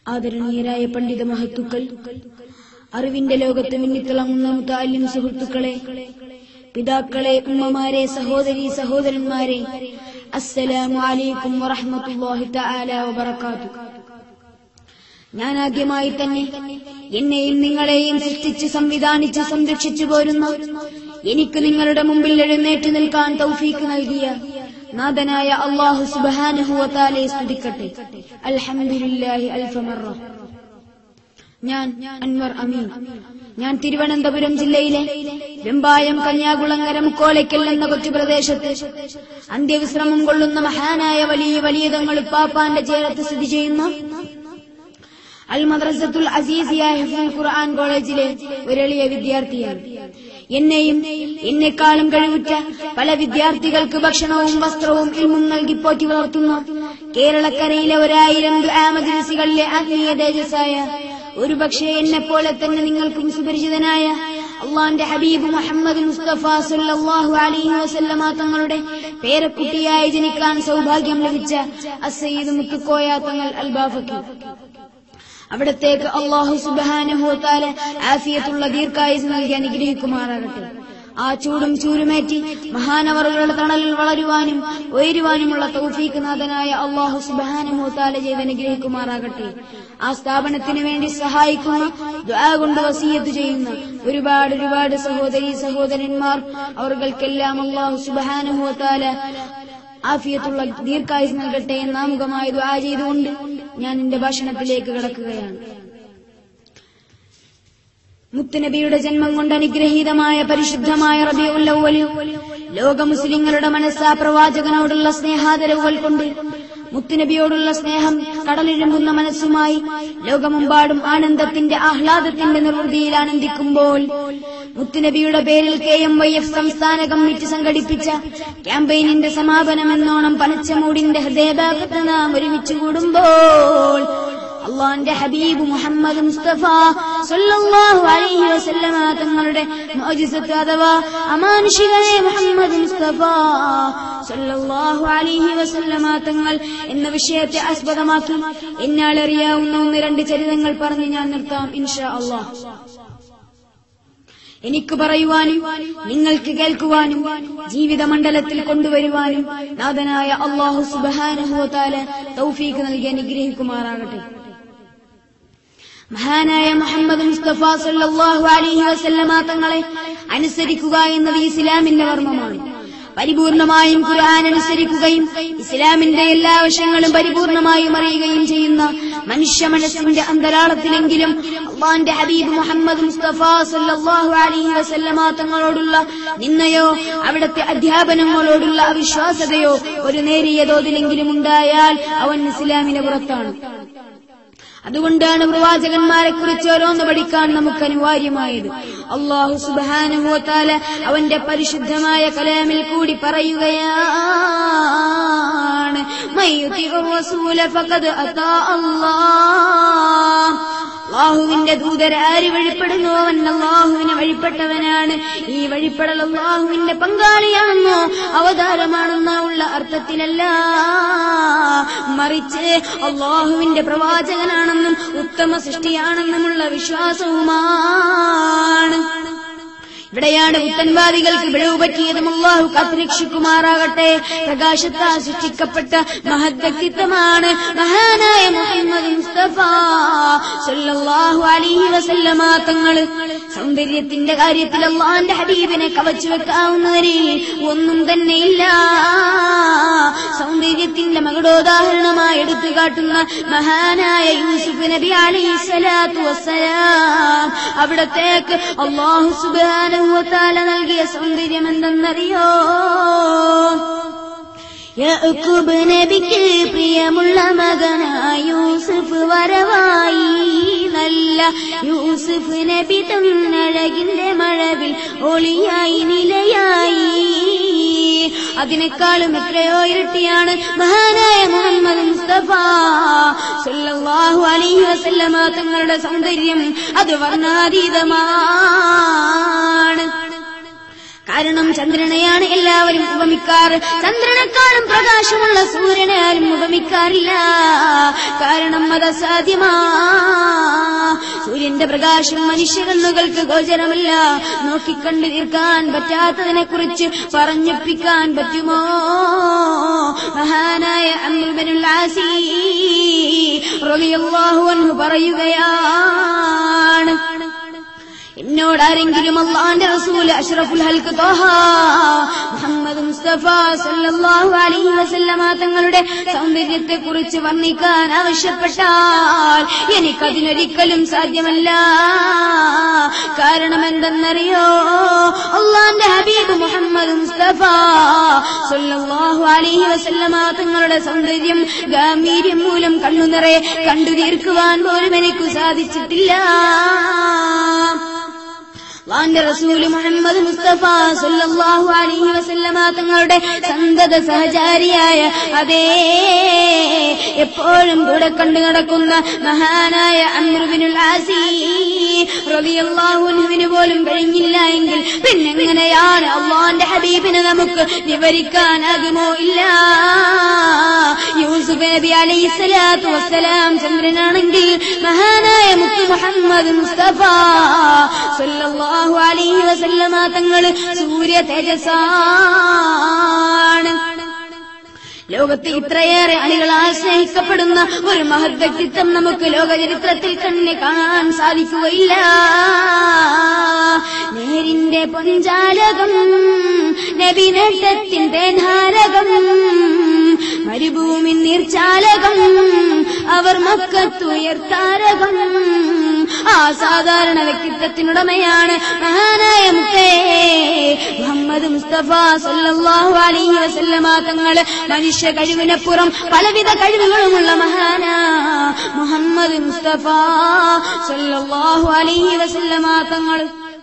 ആദരണീയരായ പണ്ഡിത മഹത്തുക്കൾ, അറിവിന്റെ ലോകത്ത് മിന്നിത്തിളങ്ങുന്ന മുതഅല്ലിം സുഹൃത്തുക്കളെ, പിതാക്കളെ, ഉമ്മമാരെ, സഹോദരീ സഹോദരന്മാരെ, അസ്സലാമു അലൈക്കും വറഹ്മത്തുള്ളാഹി തആല വബറകാതുഹു. ഞാൻ ആദ്യമായി തന്നെ എന്നെയും നിങ്ങളെയും സൃഷ്ടിച്ച് സംവിധാനിച്ച് സംരക്ഷിച്ചു പോരുന്ന, എനിക്ക് നിങ്ങളുടെ മുമ്പിൽ എഴുന്നേറ്റ് നിൽക്കാൻ തൗഫീഖ് നൽകിയ നാഥനായ അല്ലാഹു സുബ്ഹാനഹു വ തആലയെ സ്തുതിക്കട്ടെ. അൽഹംദുലില്ലാഹി അൽഫ മർറ. ഞാൻ അൻവർ അമീൻ. ഞാൻ തിരുവനന്തപുരം ജില്ലയിലെ വെമ്പായം കന്യാകുളങ്ങര മുക്കോലയ്ക്കൽ എന്ന കൊച്ചു പ്രദേശത്ത് അന്ത്യവിശ്രമം കൊള്ളുന്ന മഹാനായ വലിയ തങ്ങൾ ഉപ്പാപ്പാന്റെ ചേർത്ത് സ്ഥിതി ചെയ്യുന്ന അൽ മദ്രസത്തുൽ അസീസിയ ഹിഫ്ളുൽ ഖുർആൻ കോളേജിലെ ഒരെളിയ വിദ്യാർത്ഥിയാണ്. എന്നെയും എന്നെക്കാളും കഴിവുറ്റ പല വിദ്യാർത്ഥികൾക്ക് ഭക്ഷണവും വസ്ത്രവും ഇൽമും നൽകി പോറ്റി വളർത്തുന്ന കേരളക്കരയിലെ 1000 ദുആ മജ്‌ലിസുകളിലെ ആത്മീയ തേജസ്സായ, ഒരുപക്ഷെ എന്നെപ്പോലെ തന്നെ നിങ്ങൾക്കും സുപരിചിതനായ അള്ളാന്റെ ഹബീബ് മുഹമ്മദ് മുസ്തഫ സല്ലല്ലാഹു അലൈഹി വസല്ലമ തങ്ങളുടെ പേരക്കുട്ടിയായി ജനിക്കാൻ സൗഭാഗ്യം ലഭിച്ച അസ്സയ്യിദ് മുത്തുക്കോയ തങ്ങൾ അൽബാഫക്കി, അവിടത്തേക്ക് അല്ലാഹു സുബ്ഹാനഹു വ തആല ആഫിയത്തുള്ള ദീർഘായുസ് നൽകി അനുഗ്രഹിക്കുമാറാകട്ടെ. ആ ചൂടും ചൂരുമേറ്റി മഹാനവറുകളുടെ തണലിൽ വളരുവാനും ഉയരുവാനുമുള്ള തൗഫീഖ് നാഥനായ അല്ലാഹു സുബ്ഹാനഹു വ തആല ചെയ്ത് അനുഗ്രഹിക്കുമാറാകട്ടെ. ആ സ്ഥാപനത്തിന് വേണ്ടി സഹായിക്കുന്ന, ദുആ കൊണ്ട് വസിയത്ത് ചെയ്യുന്ന ഒരുപാട് സഹോദരീ സഹോദരന്മാർ, അവർക്കെല്ലാം അല്ലാഹു സുബ്ഹാനഹു വ തആല ആഫിയത്തുള്ള ദീർഘായുസ് നൽകട്ടെ എന്ന് ആമുഖമായി ദുആ ചെയ്തുകൊണ്ട് ഞാൻ എന്റെ ഭാഷണത്തിലേക്ക് കടക്കുകയാണ്. മുത്തുനബിയുടെ ജന്മം കൊണ്ട് അനുഗ്രഹീതമായ പരിശുദ്ധമായ റബീഉൽ അവ്വൽ, ലോക മുസ്ലിങ്ങളുടെ മനസ്സാ പ്രവാചകനോടുള്ള സ്നേഹാദരവുകൾ കൊണ്ട് മുത്തുനബിയോടുള്ള സ്നേഹം കടലിഴമ്പുന്ന മനസ്സുമായി ലോകമെമ്പാടും ആനന്ദത്തിന്റെ ആഹ്ലാദത്തിന്റെ നിർവൃതിയിൽ ആനന്ദിക്കുമ്പോൾ, മുത്തുനബിയുടെ പേരിൽ KMYF സംസ്ഥാന കമ്മിറ്റി സംഘടിപ്പിച്ച ക്യാമ്പയിനിന്റെ സമാപനമെന്നോണം പനച്ചമൂടിന്റെ ഹൃദയഭാഗത്ത് നാം ഒരുമിച്ച് കൂടുമ്പോൾ, അള്ളാന്റെ ഹബീബ് മുഹമ്മദ് മുസ്തഫ സല്ലല്ലാഹു അലൈഹി വസല്ലമ തങ്ങളുടെ മുഅ്ജിസത്ത് അഥവാ അമാനുഷികനായ മുഹമ്മദ് മുസ്തഫ സല്ലല്ലാഹു അലൈഹി വസല്ലമ തങ്ങൾ എന്ന വിഷയത്തെ ആസ്പദമാക്കി എന്നാളറിയാവുന്ന 1-2 ചരിതങ്ങൾ പറഞ്ഞ് ഞാൻ നിർത്താം ഇൻഷാ അല്ലാഹ്. എനിക്ക് പറയുവാനും നിങ്ങൾക്ക് കേൾക്കുവാനും ജീവിതമണ്ഡലത്തിൽ കൊണ്ടുവരുവാനും നാഥനായ അല്ലാഹു സുബ്ഹാനഹു വ തആല തൗഫീഖ് നൽകി അനുഗ്രഹിക്കുമാറാകട്ടെ. മഹാനായ മുഹമ്മദ് മുസ്തഫ സല്ലല്ലാഹു അലൈഹി വസല്ലമ തങ്ങളെ അനുസരിക്കുക എന്നത് ഇസ്ലാമിന്റെ മർമ്മമാണ്. പരിപൂർണമായും ഖുർആൻ അനുസരിക്കുകയും ഇസ്ലാമിന്റെ എല്ലാ വശങ്ങളും പരിപൂർണമായും അറിയുകയും ചെയ്യുന്ന മനുഷ്യ മനസ്സിന്റെ അന്തരാളത്തിലെങ്കിലും അല്ലാഹുവിന്റെ ഹബീബ് മുഹമ്മദ് മുസ്തഫ സല്ലല്ലാഹു അലൈഹി വസല്ലമ തങ്ങളോടുള്ള നിന്നയോ അവിടുത്തെ അധ്യാപനങ്ങളോടുള്ള അവിശ്വാസതയോ ഒരു നേരിയ തോതിലെങ്കിലും ഉണ്ടായാൽ അവൻ ഇസ്ലാമിന് പുറത്താണ്. അതുകൊണ്ടാണ് പ്രവാചകന്മാരെ കുറിച്ച് ഓരോന്ന് പഠിക്കാൻ നമുക്ക് അനിവാര്യമായത്. അല്ലാഹു സുബ്ഹാനഹു വ തആല അവന്റെ പരിശുദ്ധമായ കലാമിൽ കൂടി പറയുകയാണ്, മയ്യുതിഉർ റസൂല ഫഖദ് അതാ അല്ലാഹ്. അല്ലാഹുവിന്റെ ദൂതർ ആര് വഴിപ്പെടുന്നു, അവൻ അല്ലാഹുവിനെ വഴിപ്പെട്ടവനാണ്. ഈ വഴിപ്പെടൽ അല്ലാഹുവിന്റെ പങ്കാളിയാണെന്നോ അവതാരമാണെന്നോ ഉള്ള അർത്ഥത്തിലല്ല, മറിച്ച് അല്ലാഹുവിന്റെ പ്രവാചകനാണെന്നും ഉത്തമ സൃഷ്ടിയാണെന്നുമുള്ള വിശ്വാസവുമാണ്. ഇവിടെയാണ് പുത്തൻവാദികൾക്ക് പിഴവ് പറ്റിയതും. അല്ലാഹു കാത്തുരക്ഷിക്കുമാറാകട്ടെ. പ്രകാശത്താൽ സൃഷ്ടിക്കപ്പെട്ട മഹത് വ്യക്തിത്വമാണ് മഹാനായ മുഹമ്മദ് മുസ്തഫ സല്ലല്ലാഹു അലൈഹി വസല്ലമ തങ്ങൾ. സൗന്ദര്യത്തിന്റെ കാര്യത്തിൽ അല്ലാഹുവിന്റെ ഹബീബിനെ കവച്ചു വെക്കാവുന്നവരിൽ ഒന്നും തന്നെയില്ല. സൗന്ദര്യത്തിന്റെ മകുടോദാഹരണമായി എടുത്തു കാട്ടുന്ന മഹാനായ യൂസുഫ് നബി അലൈഹിസ്സലാത്തു വസ്സലാം, അവിടത്തേക്ക് അല്ലാഹു സുബ്ഹാനഹു വ തആല നൽകിയ സൗന്ദര്യം എന്തെന്നറിയോ? യാക്കൂബ് നബിക്ക് പ്രിയമുള്ള മകനായ യൂസുഫ് വരവായി. നല്ല യൂസുഫ് നബി തന്നഴകിന്റെ മഴവിൽ ഒളിയായി നിലയായി. അതിനേക്കാളും എത്രയോ ഇരട്ടിയാണ് മഹാനായ മുഹമ്മദ് മുസ്തഫ സല്ലല്ലാഹു അലൈഹി വസല്ലമ തങ്ങളുടെ സൗന്ദര്യം. അത് വർണ്ണാതീതമാണ്. കാരണം ചന്ദ്രനെയാണ് എല്ലാവരും ഉപമിക്കാറ്. ചന്ദ്രനെക്കാളും പ്രകാശമുള്ള സൂര്യനെ ആരും ഉപമിക്കാറില്ല. കാരണം അത് അസാധ്യമാ. സൂര്യന്റെ പ്രകാശം മനുഷ്യകണ്ണുകൾക്ക് ഗോചരമല്ല. നോക്കിക്കണ്ടു തീർക്കാൻ പറ്റാത്തതിനെ കുറിച്ച് പറഞ്ഞൊപ്പിക്കാൻ പറ്റുമോ? മഹാനായ അംർ ഇബ്നുൽ ആസി റളിയല്ലാഹു അൻഹു പറയുകയാണ്, എന്നോടാരെങ്കിലും അല്ലാഹുവിന്റെ റസൂൽ അഷ്റഫുൽ ഹൽഖ് ത്വാഹ മുഹമ്മദ് മുസ്തഫ സല്ലല്ലാഹു അലൈഹി വസല്ലമ തങ്ങളുടെ സൗന്ദര്യത്തെ കുറിച്ച് വർണ്ണിക്കാൻ ആവശ്യപ്പെട്ടാൽ എനിക്കതിനൊരിക്കലും സാധ്യമല്ല. കാരണം എന്തെന്നറിയോ? അല്ലാഹുവിന്റെ ഹബീബ് മുഹമ്മദ് മുസ്തഫ സല്ലല്ലാഹു അലൈഹി വസല്ലമ തങ്ങളുടെ സൗന്ദര്യം ഗാംഭീര്യം മൂലം കണ്ണുനിറയെ കണ്ടു തീർക്കുവാൻ പോലും എനിക്ക് സാധിച്ചിട്ടില്ല. അല്ലാഹുവിന്റെ റസൂൽ മുഹമ്മദ് മുസ്തഫ സല്ലല്ലാഹു അലൈഹി വസല്ലമ തങ്ങളുടെ സന്തത സഹചാരിയായ അതേ എപ്പോഴും കൂടെ കണ്ടു നടക്കുന്ന മഹാനായ അംർ ഇബ്നുൽ ആസി റളിയല്ലാഹു അൻഹുവിന് പോലും കഴിഞ്ഞില്ല എങ്കിൽ പിന്നെങ്ങനെയാണ് അല്ലാഹുവിന്റെ ഹബീബിനെ നമുക്ക് വിവരിക്കാനാകുമോ? ഇല്ല. യൂസുഫ് നബി അലൈഹിസ്സലാത്തു വസ്സലാം ചന്ദ്രനാണെങ്കിൽ മഹാനായ മുത്ത് മുഹമ്മദ് മുസ്തഫ സല്ലല്ലാഹു അലൈഹി വസല്ലമ തങ്ങൾ സൂര്യ തേജസ്സാണ്. ലോകത്ത് ഇത്രയേറെ അണികളാൽ സ്നേഹിക്കപ്പെടുന്ന ഒരു മഹത് വ്യക്തിത്വം നമുക്ക് ലോകചരിത്രത്തിൽ തന്നെ കാണാൻ സാധിക്കുകയില്ല. നേരിന്റെ പൊൻജാലകം, നബി നേട്ടത്തിന്റെ ധാരകം, മരുഭൂമി നീർച്ചാലകം, അവർ മക്കത്തുയർത്താരകം. ആ സാധാരണ വ്യക്തിത്വത്തിനുടമയാണ് മഹാനായ മുത്തേ മുഹമ്മദ് മുസ്തഫ സല്ലല്ലാഹു അലൈഹി വസല്ലമ തങ്ങൾ. മനുഷ്യ കഴിവിനപ്പുറം പലവിധ കഴിവുകളുമുള്ള മഹാനാ മുഹമ്മദ് മുസ്തഫ സല്ലല്ലാഹു അലൈഹി വസല്ലമ തങ്ങൾ.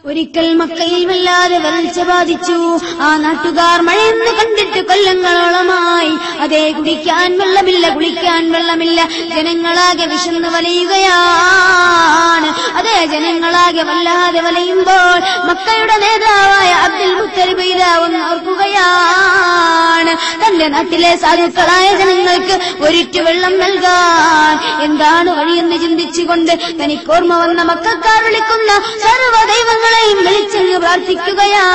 ഒരിക്കൽ മക്കയിൽ വല്ലാതെ വരൾച്ച ബാധിച്ചു. ആ നാട്ടുകാർ മഴയെന്ന് കണ്ടിട്ട് കൊല്ലങ്ങളോളമായി അതേ കുടിക്കാൻ വെള്ളമില്ല, കുളിക്കാൻ വെള്ളമില്ല. ജനങ്ങളാകെ വിശന്ന് വലയുകയാണ്. അതേ ജനങ്ങളാകെ വല്ലാതെ വലയുമ്പോൾ മക്കയുടെ നേതാവായ അബ്ദുൽ മുത്തലിബ് ഇതാ ഒന്ന് ഓർക്കുകയാണ്, തന്റെ നാട്ടിലെ സാധുക്കളായ ജനങ്ങൾക്ക് ഒരിറ്റു വെള്ളം നൽകാൻ എന്താണ് വഴിയെന്ന് ചിന്തിച്ചുകൊണ്ട് തനിക്കോർമ്മ വന്ന മക്കക്കാർ വിളിക്കുന്ന സർവ്വദൈവങ്ങൾ വിളിച്ചെന്ന് പ്രാർത്ഥിക്കുകയാ.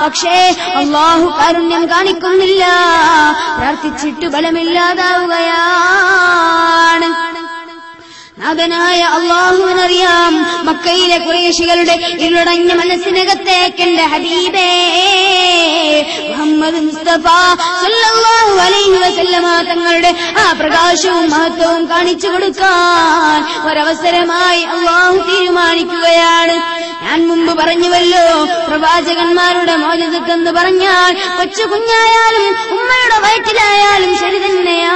പക്ഷേ അല്ലാഹു കാരുണ്യം കാണിക്കുന്നില്ല. പ്രാർത്ഥിച്ചിട്ട് ബലമില്ലാതാവുകയാണ്. നാഥനായ അല്ലാഹുവിനറിയാം മക്കയിലെ ഖുറൈശികളുടെ ഇരുളടഞ്ഞ മനസ്സിനകത്തേക്ക് എന്റെ ഹബീബേ മുഹമ്മദ് മുസ്തഫ സല്ലല്ലാഹു അലൈഹി വസല്ലമ തങ്ങളുടെ ആ പ്രകാശവും മഹത്വവും കാണിച്ചു കൊടുക്കാൻ ഒരവസരമായി അല്ലാഹു തീരുമാനിക്കുകയാണ്. ഞാൻ മുമ്പ് പറഞ്ഞുവല്ലോ, പ്രവാചകന്മാരുടെ മോചിതത്തെന്ന് പറഞ്ഞാൽ കൊച്ചു കുഞ്ഞായാലും ഉമ്മയുടെ വയറ്റിലായാലും ശരി തന്നെയാ,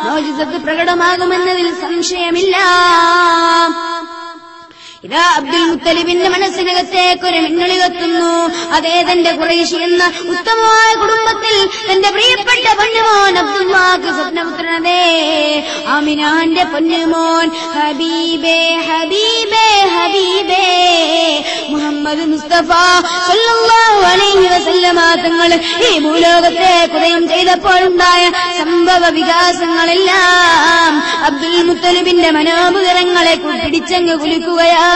മോചിതത്ത് പ്രകടമാകുമെന്നതിൽ സംശയമില്ല. ഇതാ അബ്ദുൽ മുത്തലിബിന്റെ മനസ്സിനകത്തേക്കൊരു മിന്നളി കത്തുന്നു. അതേ തന്റെ ഖുറൈശി എന്ന ഉത്തമമായ കുടുംബത്തിൽ തന്റെ പ്രിയപ്പെട്ട പൊന്നുമോൻ അബ്ദുല്ലാക്ക് സ്വപ്നപുത്രനതേ ആമിനാന്റെ പൊന്നുമോൻ ഹബീബേ ഹബീബേ ഹബീബേ മുഹമ്മദ് മുസ്തഫ സല്ലല്ലാഹു അലൈഹി വസല്ലമ തങ്ങൾ ഈ ഭൂലോകത്തെ ഉദയം ചെയ്തപ്പോഴുണ്ടായ സംഭവ വികാസങ്ങളെല്ലാം അബ്ദുൽ മുത്തലിബിന്റെ മനോമുഖരങ്ങളെ പിടിച്ചങ്ങ് കുലുക്കുകയാണ്.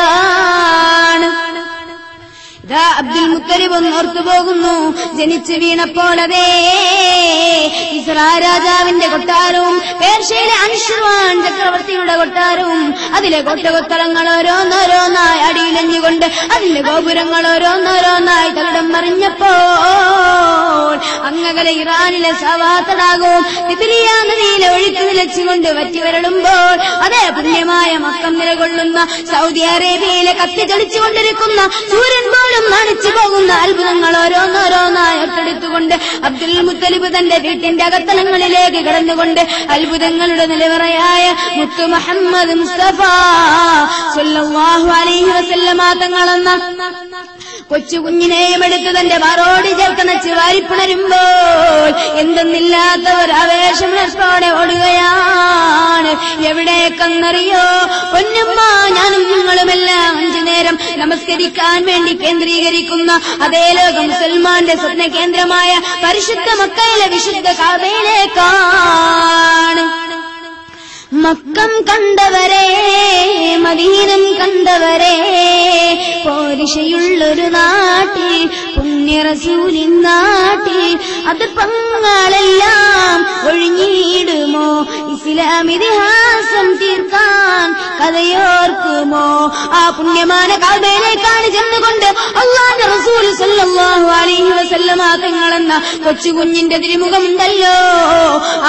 ഇതാ അബ്ദുൽ മുത്തലിബ് ഒന്നോർത്തു പോകുന്നു. ജനിച്ചു വീണപ്പോഴതേ ഇസ്രാ രാജാവിന്റെ കൊട്ടാരവും പേർഷ്യയിലെ അൻഷുർവാൻ ചക്രവർത്തിയുടെ കൊട്ടാരവും അതിലെ കൊട്ടകൊത്തളങ്ങൾ ഓരോന്നോരോന്നായി അടിയിലഞ്ഞുകൊണ്ട് അതിന്റെ ഗോപുരങ്ങൾ ഓരോന്നോരോന്നായി തകിടം മറിഞ്ഞപ്പോൾ അങ്ങകലെ ഇറാനിലെ സവാ തടാകവും തിബിരിയ നദിയിലെ ഒഴുക്ക് നിലച്ചുകൊണ്ട് വറ്റിവരടുമ്പോൾ അതേ പുണ്യമായ മക്കം നിലകൊള്ളുന്ന സൗദി അറേബ്യയിലെ കത്തിച്ചൊളിച്ചുകൊണ്ടിരിക്കുന്ന സൂര്യൻ പോലും നാണിച്ചു പോകുന്ന അത്ഭുതങ്ങൾ ഓരോന്നോരോന്നായി ഒത്തെടുത്തുകൊണ്ട് അബ്ദുൽ മുത്തലിബ് തന്റെ വീട്ടിന്റെ അകത്തളങ്ങളിലേക്ക് കടന്നുകൊണ്ട് അത്ഭുതങ്ങളുടെ നിലവറയായ മുത്തു മുഹമ്മദ് മുസ്തഫ സല്ലല്ലാഹു അലൈഹി വസല്ലമ തങ്ങളെന്ന കൊച്ചു കുഞ്ഞിനെയും എടുത്ത് തന്റെ മാറോട് ചേർക്കണച്ച് വാരിപ്പുണരുമ്പോൾ എന്തെന്നില്ലാത്ത ഒരു ആവേശത്തോടെ ഓടുകയാണ്. എവിടേക്കെന്നറിയോ? പൊന്നുമ്മ, ഞാനും നിങ്ങളുമെല്ലാം 5 നേരം നമസ്കരിക്കാൻ വേണ്ടി കേന്ദ്രീകരിക്കുന്ന അതേ ലോക മുസൽമാന്റെ സ്വപ്ന കേന്ദ്രമായ പരിശുദ്ധ മക്കയിലെ വിശുദ്ധ കഅബയിലേക്കാണ്. മക്കം കണ്ടവരെ, മദീനം കണ്ടവരെ, പോരിശയുള്ളൊരു നാട്ടിൽ, പുണ്യ റസൂലിൻ നാട്ടിൽ അതിർപ്പങ്ങളെല്ലാം ഒഴിഞ്ഞിടുമോ? ഇസ്ലാം ഇതിഹാസം തീർക്കാൻ കഥയോർക്കുമോ? ആ പുണ്യமான കഅബയിലേക്കാണ് ചെന്നുകൊണ്ട് അല്ലാഹുവിന്റെ റസൂൽ സല്ലല്ലാഹു അലൈഹി വസല്ലമ തങ്ങളെന്ന കൊച്ചു കുഞ്ഞിന്റെ തിരുമുഖമുണ്ടല്ലോ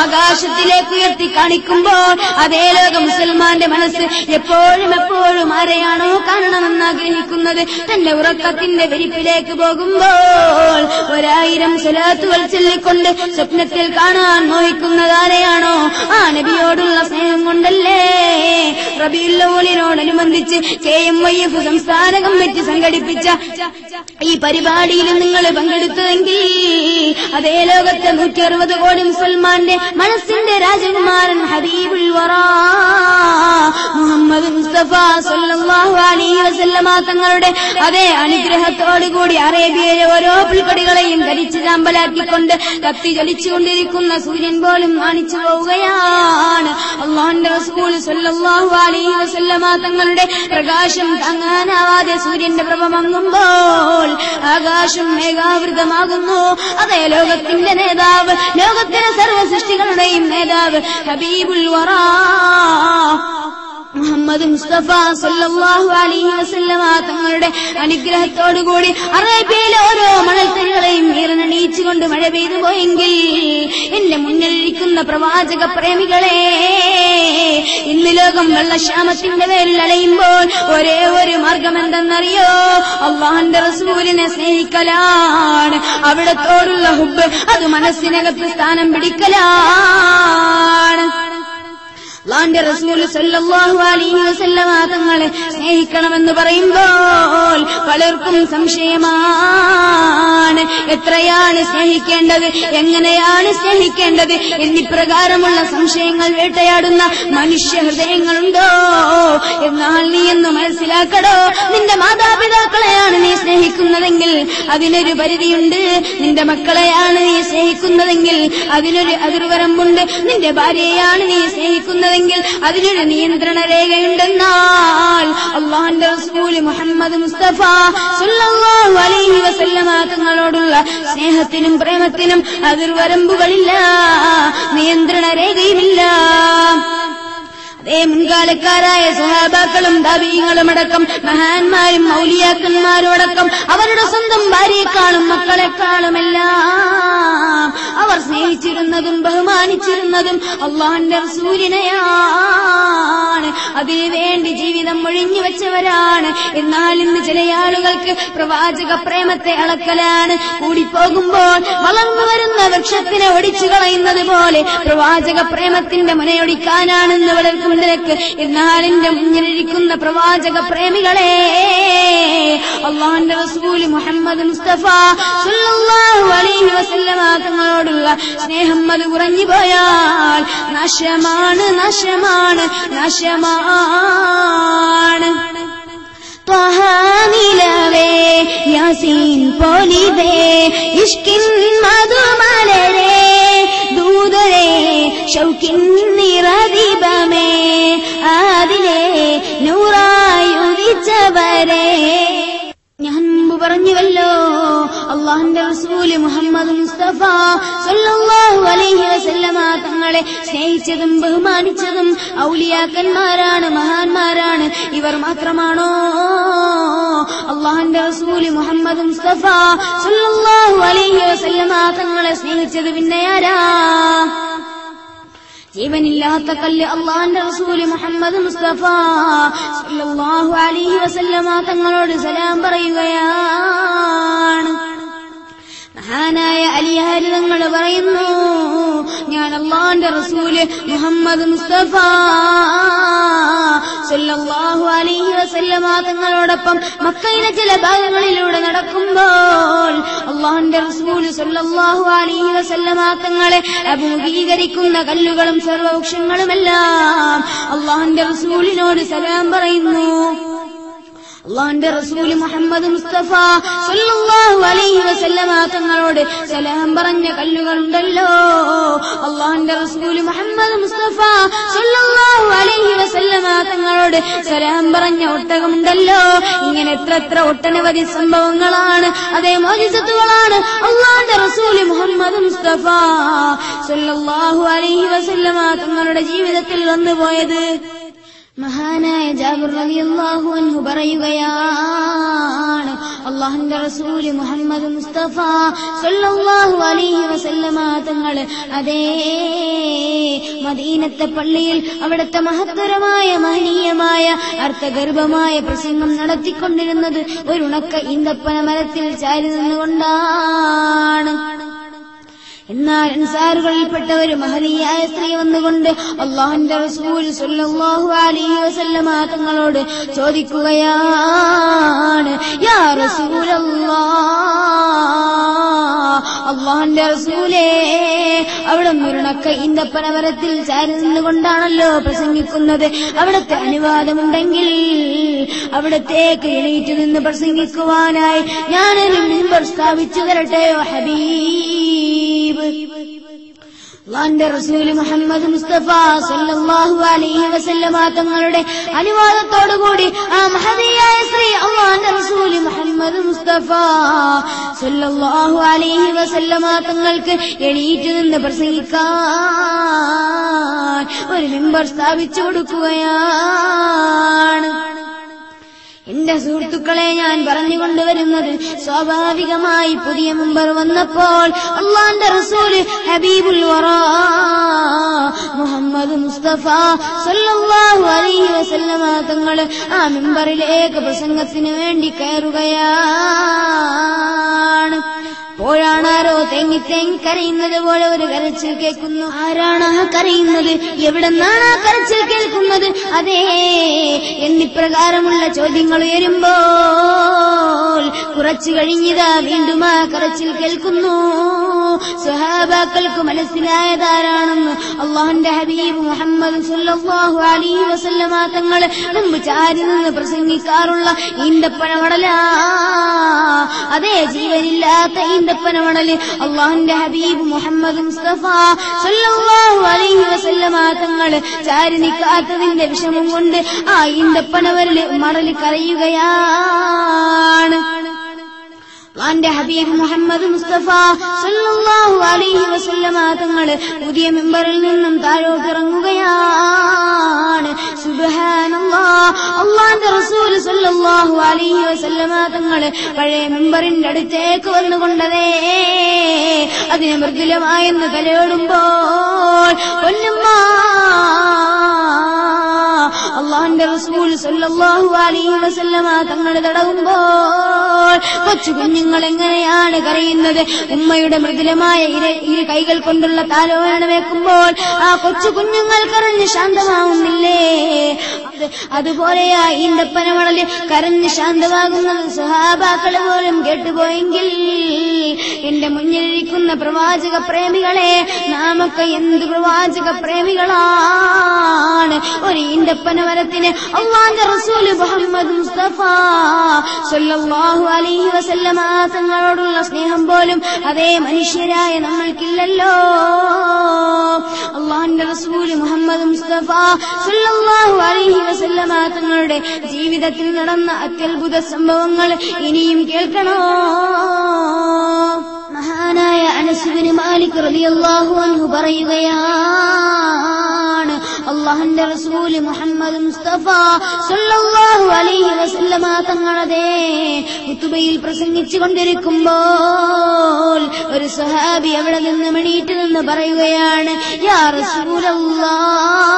ആകാശത്തിലേക്ക് ഉയർത്തി കാണിക്കുമ്പോൾ അതേ ലോക മുസൽമാന്റെ മനസ്സ് എപ്പോഴും ആരെയാണോ കാണണമെന്ന് ആഗ്രഹിക്കുന്നത് തന്റെ ഉറക്കത്തിന്റെ വിരിപ്പിലേക്ക് പോകുമ്പോൾ 1000 സ്വലാത്തുകൾ ചൊല്ലിക്കൊണ്ട് സ്വപ്നത്തിൽ കാണാൻ മോഹിക്കുന്നത് ആരെയാണോ ആ നബിയോടുള്ള സ്നേഹം കൊണ്ടല്ലേ. റബീഉൽ അവ്വലിനോടനുബന്ധിച്ച് KMYF സംസ്ഥാന കമ്മിറ്റി സംഘടിപ്പിച്ച ഈ പരിപാടിയിൽ നിങ്ങൾ പങ്കെടുത്തതെങ്കിൽ അതേ ലോകത്തെ 160 കോടി മുസൽമാന്റെ മനസ്സിന്റെ രാജകുമാരൻ ഹബീബുൽ വറാ മുഹമ്മദ് മുസ്തഫ സല്ലല്ലാഹു അലൈഹി വസല്ലമ തങ്ങളുടെ അതേ അനുഗ്രഹത്തോടുകൂടി അറേബ്യയിലെ ഓരോ പുൽക്കൊടികളെയും ധരിച്ച് ചാമ്പലാക്കിക്കൊണ്ട് കത്തി ജ്വലിച്ചുകൊണ്ടിരിക്കുന്ന സൂര്യൻ പോലും കാണിച്ചു പോവുകയാണ്. അല്ലാഹുവിന്റെ റസൂൽ സല്ലല്ലാഹു അലൈഹി വസല്ലമ തങ്ങളുടെ പ്രകാശം താങ്ങാനാവാതെ സൂര്യന്റെ പ്രഭ മങ്ങുമ്പോൾ ആകാശം മേഘാവൃതമാകുന്നു. അതേ ലോകത്തിന്റെ നേതാവ്, ലോകത്തിലെ സർവ്വ സൃഷ്ടികളുടെയും നേതാവ് ഹബീബുൽ വറാ മുഹമ്മദ് മുസ്തഫ സല്ലല്ലാഹു അലൈഹി വസല്ലമ തങ്ങളുടെ അനുഗ്രഹത്തോടുകൂടി അറേബ്യയിലെ ഓരോ മണൽത്തരികളെയും ഈറനണിയിച്ചുകൊണ്ട് മഴ പെയ്തു പോയെങ്കിൽ എന്റെ മുന്നിലിരിക്കുന്ന പ്രവാചക പ്രേമികളെ, ഇന്ന് ലോകം വെള്ളക്ഷാമത്തിന്റെ പേരിൽ അലയുമ്പോൾ ഒരേ ഒരു മാർഗം എന്തെന്നറിയോ? അല്ലാഹുവിന്റെ റസൂലിനെ സ്നേഹിക്കലാണ്. അവിടത്തോടുള്ള ഹുബ്ബ് അത് മനസ്സിനകത്ത് സ്ഥാനം പിടിക്കലാണ്. അല്ലാഹുവിന്റെ റസൂൽ സല്ലല്ലാഹു അലൈഹി വസല്ലമ തങ്ങളെ സ്നേഹിക്കണമെന്ന് പറയുമ്പോൾ പലർക്കും സംശയമാണ്. എത്രയാണ് സ്നേഹിക്കേണ്ടത്, എങ്ങനെയാണ് സ്നേഹിക്കേണ്ടത് എന്നിപ്രകാരമുള്ള സംശയങ്ങൾ വേട്ടയാടുന്ന മനുഷ്യ ഹൃദയങ്ങളുണ്ടോ? എന്നാൽ നീ എന്ന് മനസ്സിലാക്കടോ, നിന്റെ മാതാപിതാക്കളെയാണ് നീ സ്നേഹിക്കുന്നതെങ്കിൽ അതിനൊരു പരിധിയുണ്ട്. നിന്റെ മക്കളെയാണ് നീ സ്നേഹിക്കുന്നതെങ്കിൽ അതിനൊരു അതിർവരമ്പുണ്ട്. നിന്റെ ഭാര്യയെയാണ് നീ സ്നേഹിക്കുന്നതെങ്കിൽ അതിനൊരു നിയന്ത്രണ രേഖയുണ്ടെന്നാൽ അല്ലാഹുവിന്റെ റസൂൽ മുഹമ്മദ് മുസ്തഫ സല്ലല്ലാഹു അലൈഹി വസല്ലമ തങ്ങളോടുള്ള സ്നേഹത്തിനും പ്രേമത്തിനും അതിർവരമ്പുകളില്ല, നിയന്ത്രണ രേഖയുമില്ല. അതേ മുൻകാലക്കാരായ സഹാബാക്കളും താബീങ്ങളുമടക്കം മഹാന്മാരും ഔലിയാക്കന്മാരോടക്കം അവരുടെ സ്വന്തം ഭാര്യയെക്കാളും മക്കളെക്കാളുമെല്ലാം അവർ സ്നേഹിച്ചിരുന്നതും ബഹുമാനിച്ചിരുന്നതും അല്ലാഹുവിന്റെ റസൂലിനെയാണ്. അതിനുവേണ്ടി ജീവിതം ഒഴിഞ്ഞു വെച്ചവരാണ്. എന്നാൽ ഇന്ന് ചില ആളുകൾക്ക് പ്രവാചക പ്രേമത്തെ അളക്കലാണ്. കൂടിപ്പോകുമ്പോൾ വളർന്നു വരുന്ന വൃക്ഷത്തിനെ ഒടിച്ചു കളയുന്നത് പോലെ പ്രവാചക പ്രേമത്തിന്റെ മുനയൊടിക്കാനാണെന്ന് വളർന്നു നിനക്ക്. എന്നാൽ എന്റെ മുന്നിലിരിക്കുന്ന പ്രവാചക പ്രേമികളെ, അല്ലാഹുവിന്റെ റസൂൽ മുഹമ്മദ് മുസ്തഫ സല്ലല്ലാഹു അലൈഹി വസല്ലമ തങ്ങളോടുള്ള സ്നേഹം അത് കുറഞ്ഞു പോയാൽ നാശമാണ്, നാശമാണ്, നാശമാണ്. ത്വഹാനിലവേ യാസീൻ പോലിതേ ഇഷ്കിൻ മധുമലരേ ദൂതരേ ഷൗക്കിൻ നിറദീപമേ ആദിലേ നൂറായുദിച്ചവരേ. ഞാൻ മുമ്പ് പറഞ്ഞുവല്ലോ, അല്ലാഹുവിന്റെ റസൂൽ മുഹമ്മദ് മുസ്തഫ സല്ലല്ലാഹു അലൈഹി വസല്ലമ തങ്ങളെ സ്നേഹിച്ചതും ബഹുമാനിച്ചതും ഔലിയാക്കന്മാരാണ്, മഹാന്മാരാണ്. ഇവർ മാത്രമാണോ അല്ലാഹുവിന്റെ റസൂൽ മുഹമ്മദ് മുസ്തഫ സല്ലല്ലാഹു അലൈഹി വസല്ലമ തങ്ങളെ സ്നേഹിച്ചത്? പിന്നെ ആരാ? ജീവനില്ലാത്ത കല്ല് അല്ലാഹുവിന്റെ റസൂൽ മുഹമ്മദ് മുസ്തഫ സല്ലല്ലാഹു അലൈഹി വസല്ലമ തങ്ങളോട് സലാം പറയുകയാണ്. മഹാനായ അലിയാർ തങ്ങൾ പറയുന്നു, ഞാൻ അല്ലാഹുവിന്റെ റസൂല് മുഹമ്മദ് മുസ്തഫ സല്ലല്ലാഹു അലൈഹി വസല്ലമ തങ്ങളോടൊപ്പം മക്കയിലെ ചില ഭാഗങ്ങളിലൂടെ നടക്കുമ്പോൾ അല്ലാഹുവിന്റെ റസൂല് സല്ലല്ലാഹു അലൈഹി വസല്ലമ തങ്ങളെ അഭിമുഖീകരിക്കുന്ന കല്ലുകളും സർവവൃക്ഷങ്ങളുമെല്ലാം അല്ലാഹുവിന്റെ റസൂലിനോട് സലാം പറയുന്നു. അല്ലാഹുവിന്റെ റസൂൽ മുഹമ്മദ് മുസ്തഫ സല്ലല്ലാഹു അലൈഹി വസല്ലമ തങ്ങളോട് സലാം പറഞ്ഞ കല്ലുകളുണ്ടല്ലോ, അല്ലാഹുവിന്റെ റസൂൽ മുഹമ്മദ് മുസ്തഫ സല്ലല്ലാഹു അലൈഹി വസല്ലമ തങ്ങളോട് സലാം പറഞ്ഞ ഒട്ടകമുണ്ടല്ലോ. ഇങ്ങനെ എത്ര ഒട്ടനവധി സംഭവങ്ങളാണ്, അതേ മോചിതത്വങ്ങളാണ് അല്ലാഹുവിന്റെ റസൂൽ മുഹമ്മദ് മുസ്തഫ സല്ലല്ലാഹു അലൈഹി വസല്ലമ തങ്ങളുടെ ജീവിതത്തിൽ വന്നുപോയത്. മഹാനായ ജാബിർ റളിയല്ലാഹു അൻഹു പറയുകയാണ്, അല്ലാഹുവിന്റെ റസൂൽ മുഹമ്മദ് മുസ്തഫ സല്ലല്ലാഹു അലൈഹി വസല്ലമ തങ്ങൾ അതേ മദീനത്തെ പള്ളിയിൽ അവിടുത്തെ മഹത്തരമായ മഹനീയമായ അർത്ഥഗർഭമായ പ്രസംഗം നടത്തിക്കൊണ്ടിരുന്നത് ഒരു ഉണക്ക ഈന്തപ്പന മരത്തിൽ ചാരി നിന്നുകൊണ്ടാണ്. എന്നാൽ അൻസാറുകളിൽപ്പെട്ട ഒരു മഹനീയായ സ്ത്രീ വന്നുകൊണ്ട് അല്ലാഹുവിന്റെ റസൂൽ സല്ലല്ലാഹു അലൈഹി വസല്ലമ തങ്ങളോട് ചോദിക്കുകയാണ്, യാ റസൂലല്ലാഹ്, അല്ലാഹുവിന്റെ റസൂലേ, അവിടെ മുരുണക്ക ഈന്തപ്പന മരത്തിൽ ചാരി നിന്നുകൊണ്ടാണല്ലോ പ്രസംഗിക്കുന്നത്. അവിടുത്തെ അനുവാദമുണ്ടെങ്കിൽ അവിടത്തേക്ക് എണീറ്റ് നിന്ന് പ്രസംഗിക്കുവാനായി ഞാനൊരു മിമ്പർ സ്ഥാപിച്ചു തരട്ടെയോ ഹബീബ്. അല്ലാഹുവിന്റെ റസൂൽ മുഹമ്മദ് മുസ്തഫ സല്ലല്ലാഹു അലൈഹി വസല്ലമ തങ്ങളുടെ അനുവാദത്തോടുകൂടി ആ മഹദിയായ സ്ത്രീ അല്ലാഹുവിന്റെ റസൂൽ മുഹമ്മദ് മുസ്തഫ സല്ലല്ലാഹു അലൈഹി വസല്ലമ തങ്ങൾക്ക് എണീറ്റ് നിന്ന് പ്രസംഗിക്കാൻ ഒരു മിമ്പർ സ്ഥാപിച്ചു കൊടുക്കുകയാണ്. എന്റെ സുഹൃത്തുക്കളെ, ഞാൻ പറഞ്ഞുകൊണ്ടുവരുന്നത് സ്വാഭാവികമായി പുതിയ മിമ്പർ വന്നപ്പോൾ അല്ലാഹുവിന്റെ റസൂൽ ഹബീബുൽ വറാ മുഹമ്മദ് മുസ്തഫ സല്ലല്ലാഹു അലൈഹി വസല്ലമ തങ്ങൾ ആ മിമ്പറിലേക്ക് പ്രസംഗത്തിന് വേണ്ടി കയറുകയാണ്. അപ്പോഴാണാരോ തേങ്ങി കരയുന്നത് പോലെ ഒരു കരച്ചിൽ കേൾക്കുന്നു. ആരാണ് ആ കരയുന്നത്? എവിടെന്നാണ് ആ കരച്ചിൽ കേൾക്കുന്നത്? അതേ, എന്നിപ്രകാരമുള്ള ചോദ്യങ്ങൾ ഉയരുമ്പോൾ കുറച്ചു കഴിഞ്ഞിതാ വീണ്ടും ആ കരച്ചിൽ കേൾക്കുന്നു. സ്വഹാബാക്കൾക്ക് മനസ്സിലായതാരാണെന്ന് അല്ലാഹുവിന്റെ ഹബീബ് മുഹമ്മദ് സല്ലല്ലാഹു അലൈഹി വസല്ലമ തങ്ങൾ മുമ്പ് ചാരി നിന്ന് പ്രസംഗിക്കാറുള്ള ഈന്തപ്പനമടല, അതേ ജീവനില്ലാത്ത ഈന്തപ്പനമടല് അല്ലാഹുവിന്റെ ഹബീബ് മുഹമ്മദ് മുസ്തഫ സല്ലല്ലാഹു അലൈഹി വസല്ലമ തങ്ങൾ ചാരി നിൽക്കാത്തതിന്റെ വിഷമം കൊണ്ട് ആ ഈന്തപ്പനവരല് മടല് കരയുകയാണ്. അല്ലാഹുവിന്റെ ഹബീബ് മുഹമ്മദ് മുസ്തഫ സല്ലല്ലാഹു അലൈഹി വസല്ലമ തങ്ങൾ പുതിയ മിമ്പറിൽ നിന്നും താഴോട്ടിറങ്ങുകയാണ്. സുബ്ഹാനല്ലാഹ്, അല്ലാഹുവിന്റെ റസൂൽ സല്ലല്ലാഹു അലൈഹി വസല്ലമ തങ്ങൾ പഴയ മിമ്പറിന്റെ അടുത്തേക്ക് വന്നുകൊണ്ടതേ അതിനെ മൃദുലമായെന്ന് തലയോടുമ്പോൾ പൊന്നുമ്മ അല്ലാഹുവിന്റെ റസൂൽ സല്ലല്ലാഹു അലൈഹി വസല്ലമ തങ്ങൾ തടവുമ്പോൾ കൊച്ചു കുഞ്ഞുങ്ങൾ എങ്ങനെയാണ് കരയുന്നത്? ഉമ്മയുടെ മൃദുലമായ ഇരു കൈകൾ കൊണ്ടുള്ള താലോലനം വെക്കുമ്പോൾ ആ കൊച്ചു കുഞ്ഞുങ്ങൾ കരഞ്ഞ് ശാന്തമാവുന്നില്ലേ? അതുപോലെയാ ഈന്തപ്പനമടല് കരഞ്ഞ് ശാന്തമാകുന്നത് സ്വഹാബാക്കൾ പോലും കേട്ടുപോയെങ്കിൽ എന്റെ മുന്നിലിരിക്കുന്ന പ്രവാചക പ്രേമികളെ, നാമൊക്കെ എന്ത് പ്രവാചക പ്രേമികളാണ്! ഒരു ഈന്തപ്പനമരത്തിന് അല്ലാഹുവിന്റെ റസൂൽ മുഹമ്മദ് മുസ്തഫ സല്ലല്ലാഹു അലൈഹി വസല്ലമ തങ്ങളോടുള്ള സ്നേഹം പോലും അതേ മനുഷ്യരായ നമ്മൾക്കില്ലല്ലോ. അല്ലാഹുവിന്റെ റസൂൽ മുഹമ്മദ് മുസ്തഫ സല്ലല്ലാഹു അലൈഹി വസല്ലമ തങ്ങളുടെ ജീവിതത്തിൽ നടന്ന അത്യത്ഭുത സംഭവങ്ങൾ ഇനിയും കേൾക്കണോ? മഹാനായ അനസ് ഇബ്നു മാലിക് റളിയല്ലാഹു അൻഹു പറയുകയാണ്, അല്ലാഹുവിന്റെ റസൂൽ മുഹമ്മദ് മുസ്തഫ സല്ലല്ലാഹു അലൈഹി വസല്ലമ തങ്ങളെ ഖുതുബയിൽ പ്രസംഗിച്ചു കൊണ്ടിരിക്കുമ്പോൾ ഒരു സ്വഹാബി അവിടെ നിന്ന് എണീറ്റ് നിന്ന് പറയുകയാണ്, യാ റസൂലല്ലാഹ്,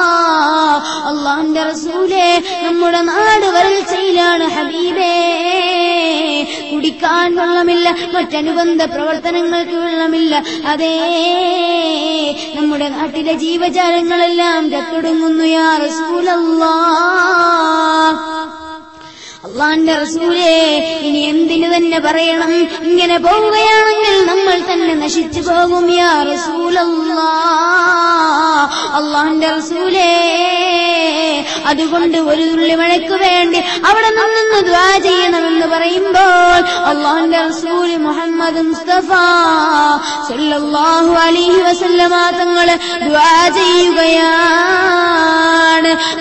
അല്ലാഹുവിന്റെ റസൂലേ, നമ്മുടെ നാട് വരൾച്ചയിലാണ് ഹബീബേ, കുടിക്കാൻ വെള്ളമില്ല, മറ്റനുബന്ധ പ്രവർത്തനങ്ങൾക്ക് വെള്ളമില്ല. അതേ, നമ്മുടെ നാട്ടിലെ ജീവജാലങ്ങളെല്ലാം ചത്തൊടുങ്ങുന്നു യാ റസൂലല്ലാഹ്. അള്ളാന്റെ റസൂലേ, ഇനി എന്തിനു തന്നെ പറയണം, ഇങ്ങനെ പോവുകയാണെങ്കിൽ നമ്മൾ തന്നെ നശിച്ചു പോകും യാ റസൂലല്ലാഹ്. അള്ളാന്റെ റസൂലേ, അതുകൊണ്ട് ഒരു തുള്ളി മഴയ്ക്ക് വേണ്ടി അവിടെ നിന്ന് ദുആ ചെയ്യണമെന്ന് പറയുമ്പോൾ അള്ളാന്റെ റസൂൽ മുഹമ്മദ് മുസ്തഫ സല്ലല്ലാഹു അലൈഹി വസല്ലമ തങ്ങൾ ദുആ ചെയ്യുകയാണ്.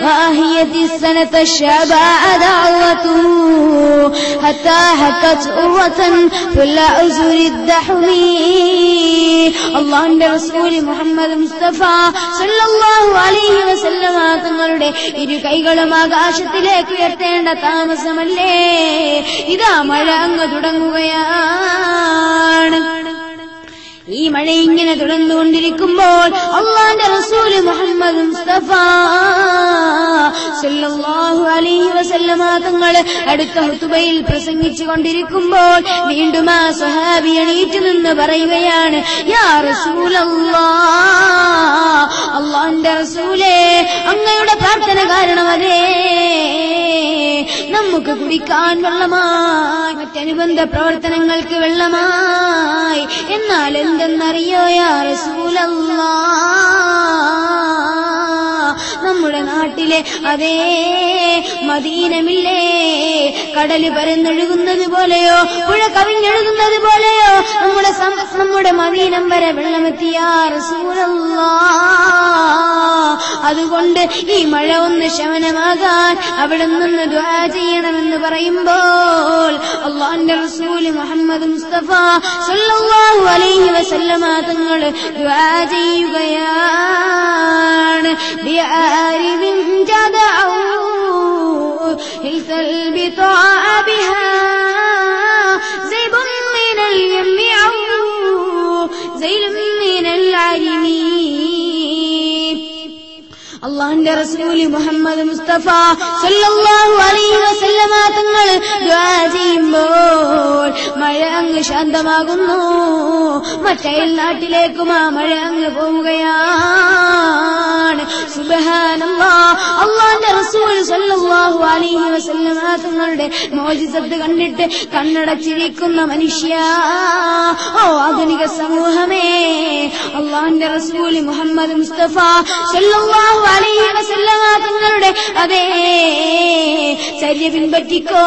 വാഹിയത്തിസ് സനത ശബഅ ദഅവതുഹു ഹത്താ ഹക്കത് ഉറതൻ ഫിൽ ഉസ്രിദ് ദഹ്മി. അള്ളാന്റെ റസൂൽ മുഹമ്മദ് മുസ്തഫ സല്ലല്ലാഹു അലൈഹി വസല്ലമ തങ്ങളുടെ ഇരു കൈകളും ആകാശത്തിലേക്ക് ഉയർത്തേണ്ട താമസമല്ലേ, ഇതാ മഴ അങ്ങ് തുടങ്ങുകയാണ്. ഈ മഴ ഇങ്ങനെ തുടർന്നുകൊണ്ടിരിക്കുമ്പോൾ അള്ളാന്റെ റസൂൽ മുഹമ്മദ് മുസ്തഫ സല്ലല്ലാഹു അലൈഹി വസല്ലമ തങ്ങൾ അടുത്ത ഹുതുബയിൽ പ്രസംഗിച്ചു കൊണ്ടിരിക്കുമ്പോൾ വീണ്ടും ആ സ്വഹാബി എണീറ്റ് നിന്ന് പറയുകയാണ്, യാ റസൂലല്ലാഹ്, അള്ളാന്റെ റസൂലേ, അങ്ങയുടെ പ്രാർത്ഥന കാരണം അതേ നമുക്ക് കുടിക്കാൻ വെള്ളമായി, മറ്റനുബന്ധ പ്രവർത്തനങ്ങൾക്ക് വെള്ളമായി. എന്നാൽ എന്തെന്നറിയോ യാ റസൂലല്ലാഹ്, നമ്മുടെ നാട്ടിലെ അതേ മദീനമില്ലേ, കടല് പരന്നൊഴുകുന്നത് പോലെയോ പുഴ കവിഞ്ഞൊഴുകുന്നത് പോലെയോ നമ്മുടെ മദീനം വരെ വെള്ളമെത്തി യാ റസൂലല്ലാഹ്. അതുകൊണ്ട് ഈ മഴ ഒന്ന് ശമനമാകാൻ അവിടെ നിന്ന് ദുആ ചെയ്യണമെന്ന് പറയുമ്പോൾ അല്ലാഹുവിന്റെ റസൂൽ മുഹമ്മദ് മുസ്തഫ സല്ലല്ലാഹു അലൈഹി വസല്ലമ തങ്ങൾ ദുആ ചെയ്യുകയാണ്. ബിആരിബിൻ ജദഉ ഹിൽസൽ ബിതാഅ ബിഹാ സൈബുൻ മിനൽ യമിഉ സൈലും മിനൽ അരിമി. അള്ളാഹുവിന്റെ റസൂൽ മുഹമ്മദ് മുസ്തഫ സല്ലല്ലാഹു അലൈഹി വസല്ലമ തങ്ങൾ ദുആ ചെയ്യുമ്പോൾ മഴ അങ്ങ് ശാന്തമാകുന്നു. മറ്റയൽ നാട്ടിലേക്കും ആ മഴ അങ്ങ് പോവുകയാണ്. സുബ്ഹാനല്ലാഹ്, അള്ളാഹുവിന്റെ റസൂൽ സല്ലല്ലാഹു അലൈഹി വസല്ലമ തങ്ങളുടെ മോജിസത്ത് കണ്ടിട്ട് കണ്ണടച്ചിരിക്കുന്ന മനുഷ്യ, ഓ ആധുനിക സമൂഹമേ, അള്ളാഹുവിന്റെ റസൂൽ മുഹമ്മദ് മുസ്തഫ സല്ലല്ലാഹു അലൈഹി വസല്ലമ തങ്ങളുടെ അതേ ചര്യ പിൻപറ്റിക്കോ,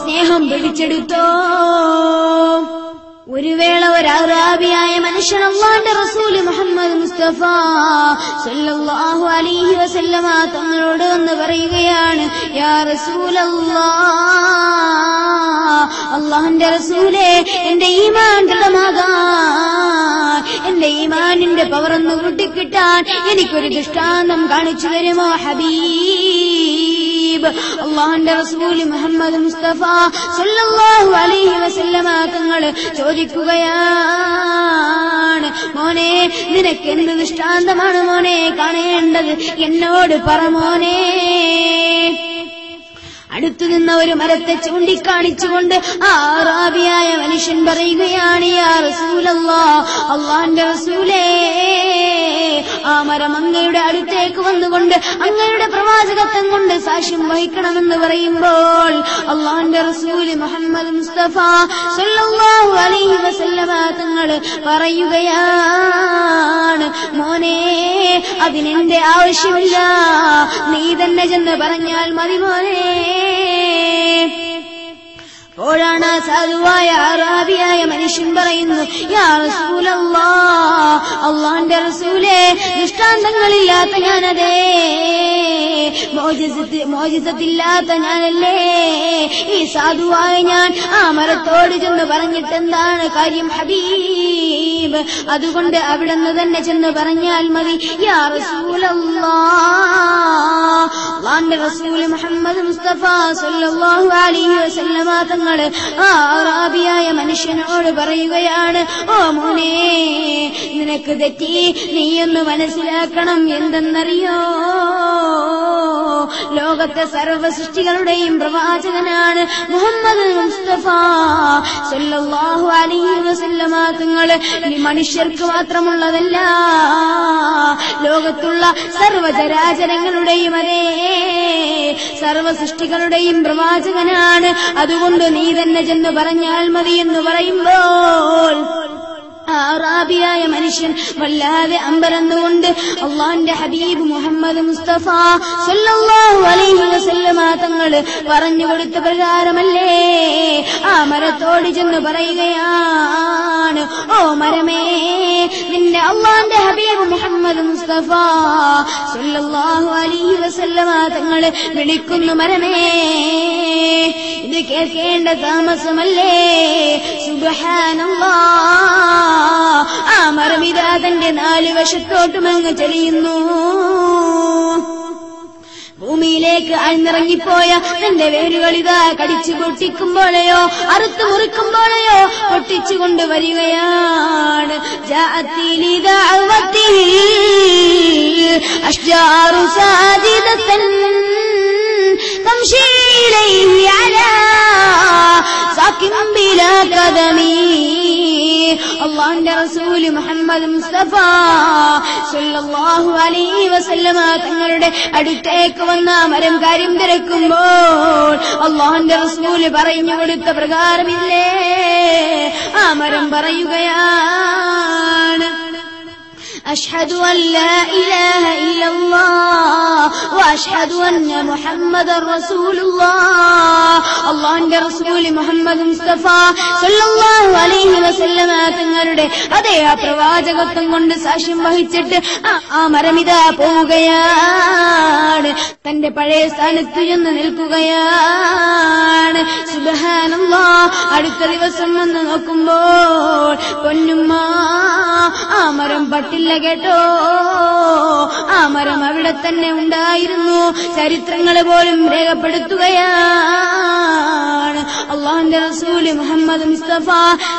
സ്നേഹം പിടിച്ചെടുത്തോ. ഒരു വേള ഒരു അറാബിയായ മനുഷ്യൻ അല്ലാഹുവിന്റെ റസൂൽ മുഹമ്മദ് മുസ്തഫ സല്ലല്ലാഹു അലൈഹി വസല്ലമ തങ്ങളോട് എന്ന് പറയുകയാണ്, യാ റസൂലല്ലാഹ്, അല്ലാഹുവിന്റെ റസൂലേ, എന്റെ ഈമാൻ ദൃഢമാകാൻ, എന്റെ ഈമാനിന്റെ പവറൊന്ന് കൂട്ടിക്കിട്ടാൻ എനിക്കൊരു ദൃഷ്ടാന്തം കാണിച്ചു തരുമോ ഹബീബ്. അല്ലാഹുവിന്റെ റസൂൽ മുഹമ്മദ് മുസ്തഫ സല്ലല്ലാഹു അലൈഹി വസല്ലമ തങ്ങൾ ചോദിക്കുകയാണ്, മോനെ, നിനക്ക് എന്ത് ദൃഷ്ടാന്തമാണ് മോനെ കാണേണ്ടത്, എന്നോട് പറ മോനെ. അടുത്തു നിന്ന ഒരു മരത്തെ ചൂണ്ടിക്കാണിച്ചുകൊണ്ട് ആ അറാബിയായ മനുഷ്യൻ പറയുകയാണ്, യാ റസൂലല്ലാഹ്, അല്ലാഹുവിന്റെ റസൂലേ, ആ മരം അങ്ങയുടെ അടുത്തേക്ക് വന്നുകൊണ്ട് അങ്ങയുടെ പ്രവാചകത്വം കൊണ്ട് സാക്ഷ്യം വഹിക്കണമെന്ന് പറയുമ്പോൾ അല്ലാഹുവിന്റെ റസൂൽ മുഹമ്മദ് മുസ്തഫ സല്ലല്ലാഹു അലൈഹി വസല്ലമ തങ്ങൾ പറയുകയാണ്, മോനെ, അതിനെന്റെ ആവശ്യമില്ല, നീ തന്നെ ചെന്ന് പറഞ്ഞാൽ മതി മോനെ. അപ്പോഴാണ് സാധുവായ അറാബിയായ മനുഷ്യൻ പറയുന്നു, യാ റസൂലല്ലാഹ്, അല്ലാഹുവിന്റെ റസൂലേ, ദൃഷ്ടാന്തങ്ങളില്ലാത്ത ഞാനതേ, മോജിസത്തില്ലാത്ത ഞാനല്ലേ, ഈ സാധുവായ ഞാൻ ആ മരത്തോട് ചെന്ന് പറഞ്ഞിട്ടെന്താണ് കാര്യം ഹബീബ്, അതുകൊണ്ട് അവിടെ നിന്ന് തന്നെ ചെന്ന് പറഞ്ഞാൽ മതി യാ റസൂലല്ലാഹ്. അല്ലാഹുവിന്റെ റസൂൽ മുഹമ്മദ് മുസ്തഫ സല്ലല്ലാഹു അലൈഹി വസല്ലമ തങ്ങൾ ആ അറാബിയായ മനുഷ്യനോട് പറയുകയാണ്, ഓ മോനെ, നിനക്ക് തെറ്റി, നീയൊന്ന് മനസ്സിലാക്കണം. എന്തെന്നറിയോ, ലോകത്തെ സർവ്വ സൃഷ്ടികളുടെയും പ്രവാചകനാണ് മുഹമ്മദ് മുസ്തഫ സല്ലല്ലാഹു അലൈഹി വസല്ലമ തങ്ങൾ. മനുഷ്യർക്ക് മാത്രമുള്ളതല്ല, ലോകത്തുള്ള സർവ്വചരാചരങ്ങളുടെയും അതേ സർവ്വ സൃഷ്ടികളുടെയും പ്രവാചകനാണ്. അതുകൊണ്ട് നീ തന്നെ ചെന്ന് പറഞ്ഞാൽ മതി എന്ന് പറയുമ്പോൾ ആറാബിയായ മനുഷ്യൻ വല്ലാതെ അമ്പരന്നുകൊണ്ട് അള്ളാന്റെ ഹബീബ് മുഹമ്മദ് മുസ്തഫ സല്ലല്ലാഹു അലൈഹി വസല്ലമ തങ്ങൾ പറഞ്ഞു കൊടുത്ത പ്രകാരമല്ലേ ആ മരത്തോട് ചെന്ന് പറയുകയാണ്, ഓ മരമേ, നിന്റെ അള്ളാന്റെ ഹബീബ് മുഹമ്മദ് മുസ്തഫ സല്ലല്ലാഹു അലൈഹി വസല്ലമ തങ്ങൾ വിളിക്കുന്നു, മരമേ, ഇത് കേൾക്കേണ്ട താമസമല്ലേ? സുബ്ഹാനല്ലാഹ്. ആ മരമിതാ തന്റെ 4 വശത്തോട്ടും അങ്ങ് ചെളിയുന്നു. ഭൂമിയിലേക്ക് ആഴ്ന്നിറങ്ങിപ്പോയ തന്റെ വേരുകളിതാ കടിച്ചു പൊട്ടിക്കുമ്പോഴെയോ അറുത്തു മുറിക്കുമ്പോഴെയോ പൊട്ടിച്ചുകൊണ്ട് വരികയാണ്. അഷ്ജാറു സാജിദതൻ തംശീ ഇലൈഹി അലാ സാകിൻ ബിലാ ഖദമി. അല്ലാഹുവിന്റെ റസൂൽ മുഹമ്മദ് മുസ്തഫ സല്ലല്ലാഹു അലൈഹി വസല്ലമ തങ്ങളുടെ അടുത്തേക്ക് വന്ന മരം കാര്യം തിരക്കുമ്പോൾ അല്ലാഹുവിന്റെ റസൂൽ പറഞ്ഞു കൊടുത്ത പ്രകാരമില്ലേ ആ മരം പറയുകയാണ്, أشهد أن لا إله إلا الله وأشهد أن محمد رسول الله. അള്ളാഹുവിന്റെ റസൂൽ മുഹമ്മദ് മുസ്തഫ സല്ലല്ലാഹു അലൈഹി വസല്ലമ തങ്ങളുടെ അതേ ആ പ്രവാചകത്വം കൊണ്ട് സാക്ഷ്യം വഹിച്ചിട്ട് ആ മരമിതാ പോവുകയാണ്, തന്റെ പഴയ സ്ഥാനത്ത് ചെന്ന് നിൽക്കുകയാണ്. സുബ്ഹാനല്ലാഹ്. അടുത്ത ദിവസം വന്ന് നോക്കുമ്പോൾ പൊന്നുമ്മ, ആ മരം പട്ടില്ല കേട്ടോ, ആ മരം അവിടെ തന്നെ ഉണ്ടായിരുന്നു. ചരിത്രങ്ങൾ പോലും രേഖപ്പെടുത്തുകയാണ്. അള്ളാഹുവിന്റെ റസൂല് മുഹമ്മദ് മുസ്തഫ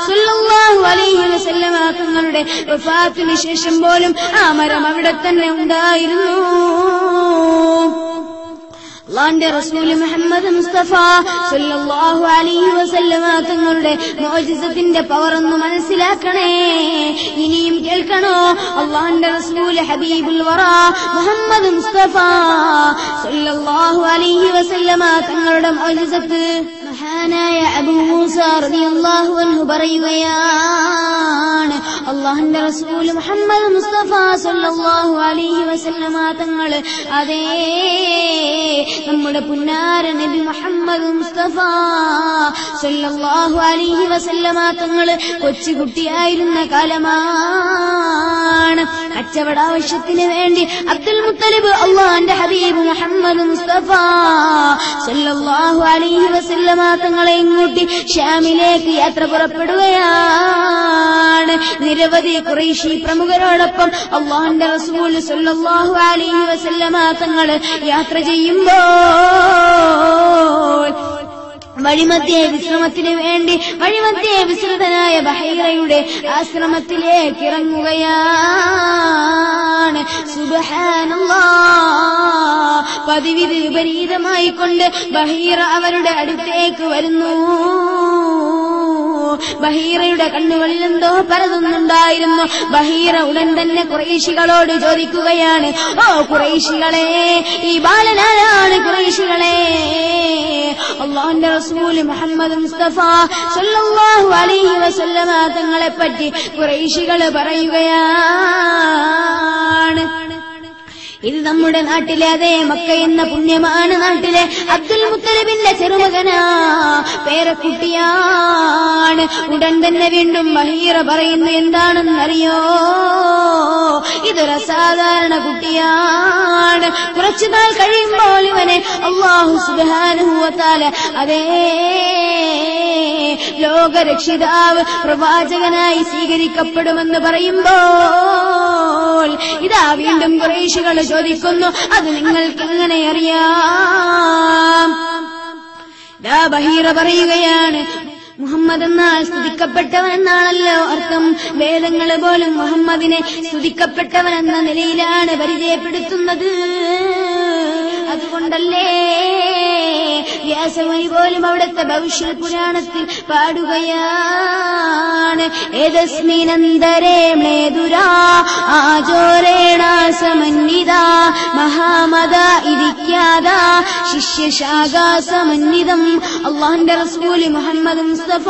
സല്ലല്ലാഹു അലൈഹി വസല്ലമ തങ്ങളുടെ വഫാത്തിന് ശേഷം പോലും ആ മരം അവിടെ തന്നെ ഉണ്ടായിരുന്നു. അല്ലാഹുവിന്റെ റസൂൽ മുഹമ്മദ് മുസ്തഫ സല്ലല്ലാഹു അലൈഹി വസല്ലമ തങ്ങളുടെ മുഅ്ജിസത്തിന്റെ പവർ ഒന്ന് മനസ്സിലാക്കണേ, ഇനിയും കേൾക്കണോ? അല്ലാഹുവിന്റെ റസൂൽ ഹബീബുൽ വറ മുഹമ്മദ് മുസ്തഫ സല്ലല്ലാഹു അലൈഹി വസല്ലമ തങ്ങളുടെ മുഅ്ജിസത്ത് മഹാനായ അബൂ മൂസ റളിയല്ലാഹു അൻഹു പറയുകയാണ്, അല്ലാഹുവിന്റെ റസൂൽ മുഹമ്മദ് മുസ്തഫ സല്ലല്ലാഹു അലൈഹി വസല്ലമ തങ്ങൾ അതേ നമ്മുടെ പുന്നാര നബി മുഹമ്മദ് മുസ്തഫ സല്ലല്ലാഹു അലൈഹി വസല്ലമ തങ്ങൾ കൊച്ചുകുട്ടിയായിരുന്ന കാലമാണ്. കച്ചവടാവശ്യത്തിന് വേണ്ടി അബ്ദുൽ മുത്തലിബ് അല്ലാഹുവിന്റെ ഹബീബ് മുഹമ്മദ് മുസ്തഫ സല്ലല്ലാഹു അലൈഹി വസല്ലമ തങ്ങളെ ഇങ്ങോട്ട് ഷ്യാമിലേക്ക് യാത്ര പുറപ്പെടുകയാണ്. നിരവധി ഖുറൈശി പ്രമുഖരോടൊപ്പം അല്ലാഹുവിന്റെ റസൂൽ സല്ലല്ലാഹു അലൈഹി വസല്ലമ തങ്ങൾ യാത്ര ചെയ്യുമ്പോൾ വഴിമധ്യേ വിശ്രമത്തിന് വേണ്ടി വഴിമധ്യേ വിസ്തൃതനായ ബഹീറയുടെ ആശ്രമത്തിലേക്ക് ഇറങ്ങുകയാണ്. സുബ്ഹാനല്ലാഹ്. പതിവിന് വിപരീതമായി കൊണ്ട് ബഹീറ അവരുടെ അടുത്തേക്ക് വരുന്നു. ബഹീറയുടെ കണ്ണുകളിൽ എന്തോ പരതുന്നുണ്ടായിരുന്നു. ബഹീറ ഉടൻ തന്നെ ഖുറൈശികളോട് ചോദിക്കുകയാണ്, ഓ ഖുറൈശികളെ, ഈ ബാലനാരാണ് ഖുറൈശികളെ? അല്ലാഹുവിന്റെ റസൂൽ മുഹമ്മദ് മുസ്തഫ സല്ലല്ലാഹു അലൈഹി വസല്ലമ തങ്ങളെ പറ്റി ഖുറൈശികൾ പറയുകയാണ്, ഇത് നമ്മുടെ നാട്ടിലെ അതേ മക്ക എന്ന പുണ്യമാണ് നാട്ടിലെ അബ്ദുൽ മുത്തലിബിന്റെ ചെറുമകനാ, പേരക്കുട്ടിയാണ്. ഉടൻ തന്നെ വീണ്ടും ബഹീറ പറയുന്നു, എന്താണെന്നറിയോ? ഇതൊരു അസാധാരണ കുട്ടിയാണ്. കുറച്ചുനാൾ കഴിയുമ്പോൾ ഇവനെ അല്ലാഹു സുബ്ഹാനഹു വ തആല അതേ ലോകരക്ഷിതാവ് പ്രവാചകനായി സ്വീകരിക്കപ്പെടുമെന്ന് പറയുമ്പോൾ ഇതാ വീണ്ടും ഖുറൈശികൾ ചോദിക്കുന്നു, അത് നിങ്ങൾക്ക് എങ്ങനെ അറിയാം? ദാ ബഹീറ പറയുകയാണ്, മുഹമ്മദ് എന്നാൽ സ്തുതിക്കപ്പെട്ടവൻ എന്നാണല്ലോ അർത്ഥം. വേദങ്ങൾ പോലും മുഹമ്മദിനെ സ്തുതിക്കപ്പെട്ടവൻ എന്ന നിലയിലാണ് പരിചയപ്പെടുത്തുന്നത്. അതുകൊണ്ടല്ലേ വ്യാസമുനി പോലും അവിടുത്തെ ഭവിഷ്യ പുരാണത്തിൽ പാടുകയാണ്, ഏതസ്മിനന്തരേ മ്ലേതുരാ ആചോരേണ സമന്വിത മഹാമത ഇരിക്കാത ശിഷ്യശാഖാ സമന്വിതം. അള്ളാഹുന്റെ റസൂൽ മുഹമ്മദ് മുസ്തഫ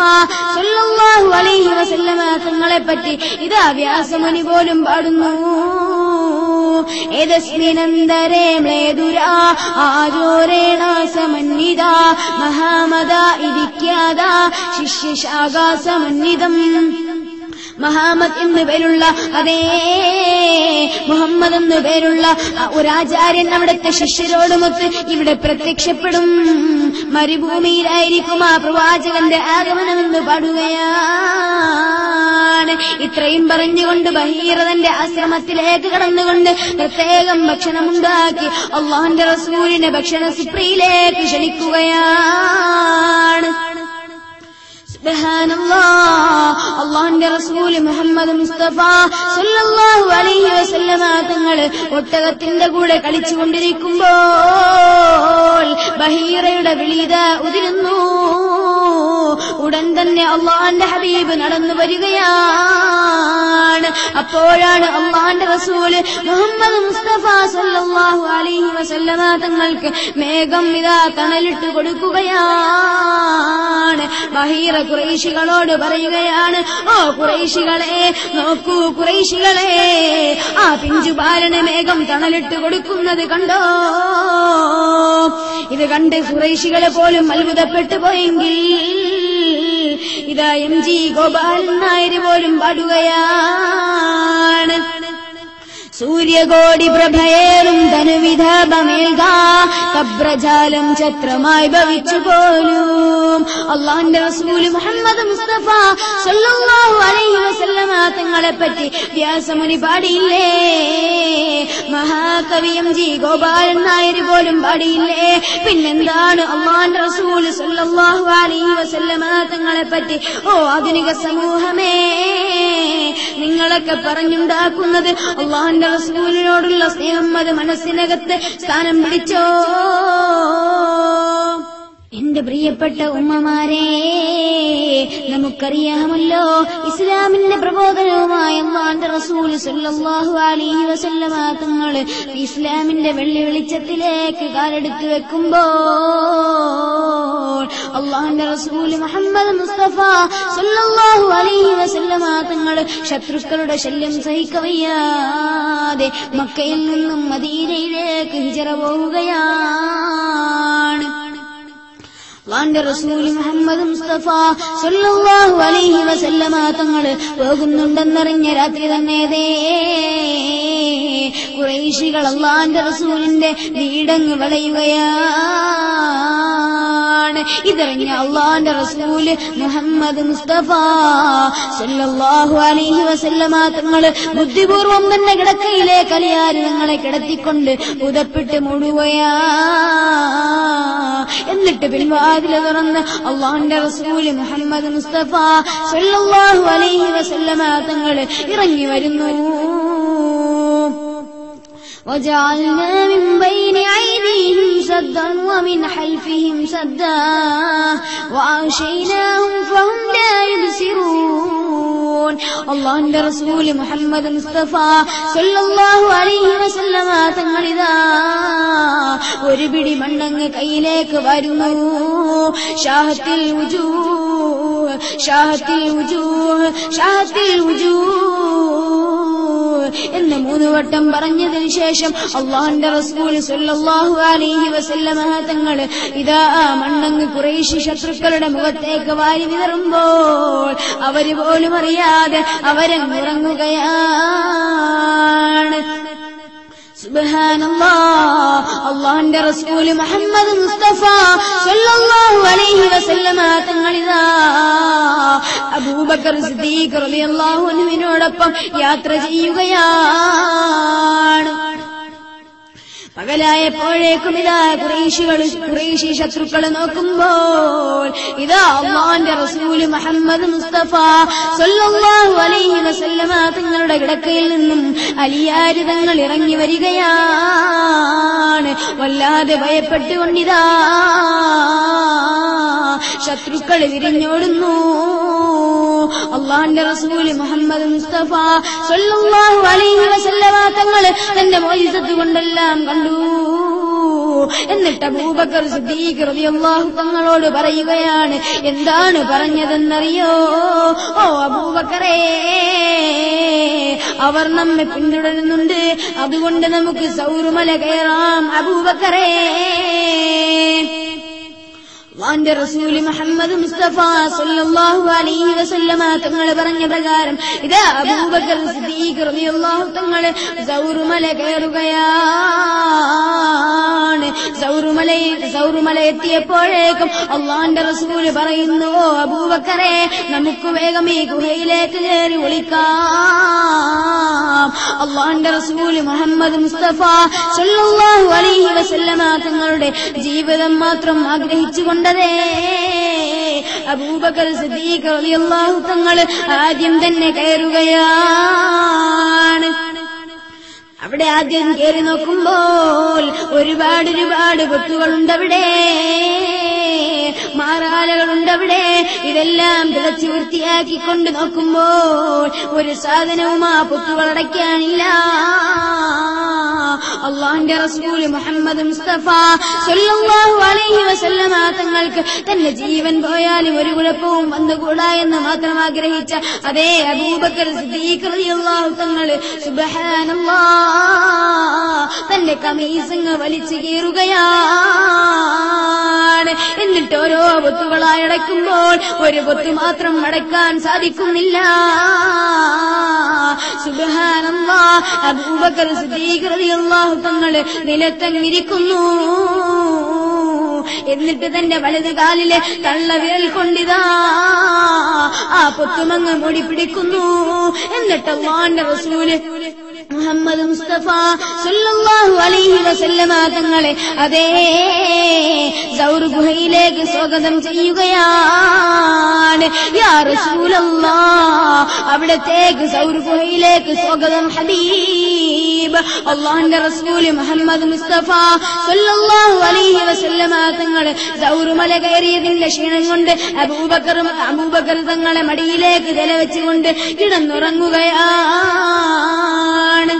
സല്ലല്ലാഹു അലൈഹി വസല്ലമ തങ്ങളെ പറ്റി ഇതാ വ്യാസമുനി പോലും പാടുന്നു, ഏതസ്മിനന്തരേ മ്ലേതുരാ ആചോരേണ സമന്വിത മഹാമത ഇരിക്കാത ശിഷ്യശാഖാ സമന്വിതം. മഹാമദ് എന്ന് പേരുള്ള അതേ മുഹമ്മദ് എന്ന് പേരുള്ള ഒരാചാര്യൻ അവിടുത്തെ ശിഷ്യരോടുമൊത്ത് ഇവിടെ പ്രത്യക്ഷപ്പെടും. മരുഭൂമിയിലായിരിക്കും ആ പ്രവാചകന്റെ ആഗമനമെന്ന് പാടുകയാണ്. ഇത്രയും പറഞ്ഞുകൊണ്ട് ഭഗീരഥന്റെ ആശ്രമത്തിലേക്ക് കടന്നുകൊണ്ട് പ്രത്യേകം ഭക്ഷണമുണ്ടാക്കി അള്ളാഹുന്റെ റസൂലിനെ ഭക്ഷണ സിപ്രിയിലേക്ക് ക്ഷണിക്കുകയാണ്. അള്ളാഹുന്റെ റസൂൽ മുഹമ്മദ് മുസ്തഫ സല്ലല്ലാഹു അലൈഹി വസല്ലമ തങ്ങൾ ഒട്ടകത്തിന്റെ കൂടെ കളിച്ചുകൊണ്ടിരിക്കുമ്പോൾ ബഹീറയുടെ വിളിത ഉതിരുന്നു. ഉടൻ തന്നെ അള്ളാഹുന്റെ ഹബീബ് നടന്നു വരികയാണ്. അപ്പോഴാണ് അള്ളാഹുന്റെ റസൂൽ മുഹമ്മദ് മുസ്തഫ സല്ലല്ലാഹു അലൈഹി വസല്ലമ തങ്ങൾക്ക് മേഘം ഇതാ തണലിട്ട് കൊടുക്കുകയാണ്. ബഹീറ ഖുറൈശികളോട് പറയുകയാണ്, ഓ ഖുറൈശികളെ, നോക്കൂ ഖുറൈശികളെ, ആ പിഞ്ചുബാലന മേഘം തണലിട്ട് കൊടുക്കുന്നത് കണ്ടോ? ഇത് കണ്ട് ഖുറൈശികളെ പോലും അത്ഭുതപ്പെട്ടു പോയെങ്കിൽ ഇതാ MG ഗോപാലൻ നായർ പോലും പാടുകയാണ്, സൂര്യകോടി പ്രഭയേറും ധനുവിധമേൽക കബ്രജാലം ഛത്രമായി ഭവിച്ചു പോലും. അള്ളാഹുന്റെ റസൂൽ മുഹമ്മദ് മുസ്തഫ സല്ലല്ലാഹു അലൈഹി വസല്ലമ തങ്ങളെ പറ്റി വ്യാസമുനി പാടിയില്ലേ? മഹാകവി MG ഗോപാലൻ നായർ പോലും പാടിയില്ലേ? പിന്നെന്താണ് അള്ളാഹുന്റെ റസൂൽ സല്ലല്ലാഹു അലൈഹി വസല്ലമ തങ്ങളെ പറ്റി ഓ ആധുനിക സമൂഹമേ നിങ്ങളൊക്കെ പറഞ്ഞുണ്ടാക്കുന്നത്? അള്ളാഹുന്റെ റസൂലിനോടുള്ള സ്നേഹം അത് മനസ്സിനകത്ത് സ്ഥാനം പിടിച്ചോ? എന്റെ പ്രിയപ്പെട്ട ഉമ്മമാരെ, നമുക്കറിയാമല്ലോ ഇസ്ലാമിന്റെ പ്രബോധനവുമായ അല്ലാഹുവിന്റെ റസൂൽ സല്ലല്ലാഹു അലൈഹി വസല്ലമ തങ്ങൾ ഇസ്ലാമിന്റെ വെള്ളി വെളിച്ചത്തിലേക്ക് കാലെടുത്ത് വെക്കുമ്പോൾ അല്ലാഹുവിന്റെ റസൂൽ മുഹമ്മദ് മുസ്തഫ സല്ലല്ലാഹു അലൈഹി വസല്ലമ തങ്ങൾ ശത്രുക്കളുടെ ശല്യം സഹിക്കവയ്യാതെ മക്കയിൽ നിന്നും മദീനയിലേക്ക് ഹിജറ പോവുകയാണ്. അല്ലാഹുവിന്റെ റസൂൽ മുഹമ്മദ് മുസ്തഫ സല്ലല്ലാഹു അലൈഹി വസല്ലമ തങ്ങൾ പോകുന്നുണ്ടെന്നറിഞ്ഞ രാത്രി തന്നെ ഖുറൈശികൾ അല്ലാഹുവിന്റെ റസൂലിന്റെ വീടങ്ങ് വളയുകയാണ്. ഇതറിഞ്ഞ അല്ലാഹുവിന്റെ റസൂൽ മുഹമ്മദ് മുസ്തഫ സല്ലല്ലാഹു അലൈഹി വസല്ലമ തങ്ങൾ ബുദ്ധിപൂർവം തന്നെ കിടക്കയിലെ കലിയാരുതങ്ങളെ കിടത്തിക്കൊണ്ട് ഉദപ്പിട്ട് മൂടുകയാണ്. എന്നിട്ട് പിൻവാതിൽ തുറന്ന് അല്ലാഹുവിന്റെ റസൂൽ മുഹമ്മദ് മുസ്തഫ സല്ലല്ലാഹു അലൈഹി വസല്ലമ തങ്ങൾ ഇറങ്ങി വരുന്നു. وجعلنا من بين أيديهم سدا ومن خلفهم سدا وأغشيناهم فهم لا يبصرون. അല്ലാഹുവിന്റെ റസൂൽ മുഹമ്മദ് മുസ്തഫ സല്ലല്ലാഹു അലൈഹി വസല്ലമ തങ്ങളിതാ ഒരു പിടി മണ്ണങ്ങ് കയ്യിലേക്ക് വരുന്നു. ഷാഹത്തിൽ വുജൂഹ് ഷാഹത്തിൽ വുജൂഹ് ഷാഹത്തിൽ വുജൂഹ് എന്ന് 3 വട്ടം പറഞ്ഞതിന് ശേഷം അല്ലാഹുവിന്റെ റസൂൽ സല്ലല്ലാഹു അലൈഹി വസല്ലമ തങ്ങൾ ഇതാ മണ്ണങ്ങ് ഖുറൈശി ശത്രുക്കളുടെ മുഖത്തേക്ക് വാരി വിതറുമ്പോൾ അവര് പോലും അറിയാതെ അവരങ്ങുറങ്ങുകയാണ്. സുബ്ഹാനല്ലാഹ്. അല്ലാഹുവിന്റെ റസൂൽ മുഹമ്മദ് മുസ്തഫ സല്ലല്ലാഹു അലൈഹി വസല്ലമ തങ്ങളിതാ അബൂബക്കർ സിദ്ദീഖ് റളിയല്ലാഹു അൻഹുവിനോടൊപ്പം യാത്ര ചെയ്യുകയാണ്. പകലായപ്പോഴേക്കും ഇതാ ഖുറൈശി ശത്രുക്കൾ നോക്കുമ്പോൾ ഇതാ അല്ലാഹുവിന്റെ റസൂൽ മുഹമ്മദ് മുസ്തഫ സല്ലല്ലാഹു അലൈഹി വസല്ലമ തങ്ങളുടെ കിടക്കയിൽ നിന്നും അലിയാര് തങ്ങൾ ഇറങ്ങി വരികയാണ്. വല്ലാതെ ഭയപ്പെട്ടുകൊണ്ടിതാ ശത്രുക്കൾ വിരിഞ്ഞോടുന്നു. അള്ളാന്റെ റസൂല് മുഹമ്മദ് മുസ്തഫ സ്വല്ലല്ലാഹു അലൈഹി വസല്ലമ തങ്ങൾ തന്റെ മോചിതത്ത് കൊണ്ടെല്ലാം കണ്ടു. എന്നിട്ട് അബൂബക്കർ സിദ്ദീഖ് റളിയല്ലാഹു തങ്ങളോട് പറയുകയാണ്, എന്താണ് പറഞ്ഞതെന്നറിയോ? ഓ അബൂബക്കറേ, അവർ നമ്മെ പിന്തുടരുന്നുണ്ട്, അതുകൊണ്ട് നമുക്ക് സൗറുമല കയറാം. അബൂബക്കറേ, അല്ലാഹുവിന്റെ റസൂല് മുഹമ്മദ് മുസ്തഫ സ്വല്ലല്ലാഹു അലൈഹി വസല്ലമ തങ്ങൾ പറഞ്ഞ പ്രകാരം ഇതാ അബൂബക്കർ സിദ്ദീഖ് റളിയല്ലാഹു തങ്ങൾ സൗറുമല കയറുകയാണ്. സൗറുമല എത്തിയപ്പോഴേക്കും അല്ലാഹുവിന്റെ റസൂല് പറയുന്നു, അബൂബക്കറേ, നമുക്ക് വേഗം ഈ ഗുഹയിലേക്ക് കയറി ഒളിക്കാം. അല്ലാഹുവിന്റെ റസൂല് മുഹമ്മദ് മുസ്തഫ സ്വല്ലല്ലാഹു അലൈഹി വസല്ലമ തങ്ങളുടെ ജീവിതം മാത്രം ആഗ്രഹിച്ചുകൊണ്ട് അബൂബക്കർ സിദ്ദീഖ് റളിയല്ലാഹു തങ്ങൾ ആദ്യം തന്നെ കയറുകയാണ്. അവിടെ ആദ്യം കയറി നോക്കുമ്പോൾ ഒരുപാട് പൊത്തുകളുണ്ടവിടെ, മാറാലകളുണ്ടവിടെ. ഇതെല്ലാം തിളച്ചു വൃത്തിയാക്കിക്കൊണ്ട് നോക്കുമ്പോൾ ഒരു സാധനവും ആ പൊത്തുകളടയ്ക്കാനില്ല. അല്ലാഹുവിന്റെ റസൂൽ മുഹമ്മദ് മുസ്തഫ സ്വല്ലല്ലാഹു അലൈഹി വസല്ലമ തങ്ങൾക്ക് തന്റെ ജീവൻ പോയാലും ഒരു കുഴപ്പവും വന്നുകൂടാ എന്ന് മാത്രം ആഗ്രഹിച്ച അതേ അബൂബക്കർ സിദ്ദീഖ് റളിയല്ലാഹു തങ്ങൾ സുബ്ഹാനല്ലാഹ് തന്റെ കമീസങ്ങ് വലിച്ചു കീറുകയാണ്. എന്നിട്ട് ഓരോ പൊത്തുകളായി അടയ്ക്കുമ്പോൾ ഒരു പൊത്ത് മാത്രം അടയ്ക്കാൻ സാധിക്കുന്നില്ല. സുബ്ഹാനല്ലാഹ്, അബൂബക്കർ സിദ്ദീഖ് റളിയല്ലാഹു തങ്ങൾ നിലത്തങ്ങിരിക്കുന്നു. എന്നിട്ട് തന്റെ വലത് കാലിലെ തള്ളവിരൽ കൊണ്ടിതാ ആ പൊത്തുമങ്ങ് മൂടി പിടിക്കുന്നു. എന്നിട്ട് അല്ലാഹുവിന്റെ റസൂല് മുഹമ്മദ് മുസ്തഫ സ്വല്ലല്ലാഹു അലൈഹി വസല്ലമ തങ്ങളെ അതേ സൗർ ഗുഹയിലേക്ക് സ്വാഗതം ചെയ്യുകയാണ്. യാ റസൂലല്ലാഹ്, അവിടത്തേക്ക് സൗർ ഗുഹയിലേക്ക് സ്വാഗതം ഹബീബ്. അല്ലാഹുവിന്റെ റസൂല് മുഹമ്മദ് മുസ്തഫ സ്വല്ലല്ലാഹു അലൈഹി വസല്ലമ തങ്ങളെ സൗറുമല കയറിയതിന്റെ ക്ഷീണം കൊണ്ട് അബൂബക്കർ തങ്ങളെ മടിയിലേക്ക് തലവെച്ചുകൊണ്ട് കിടന്നുറങ്ങുകയാണ്.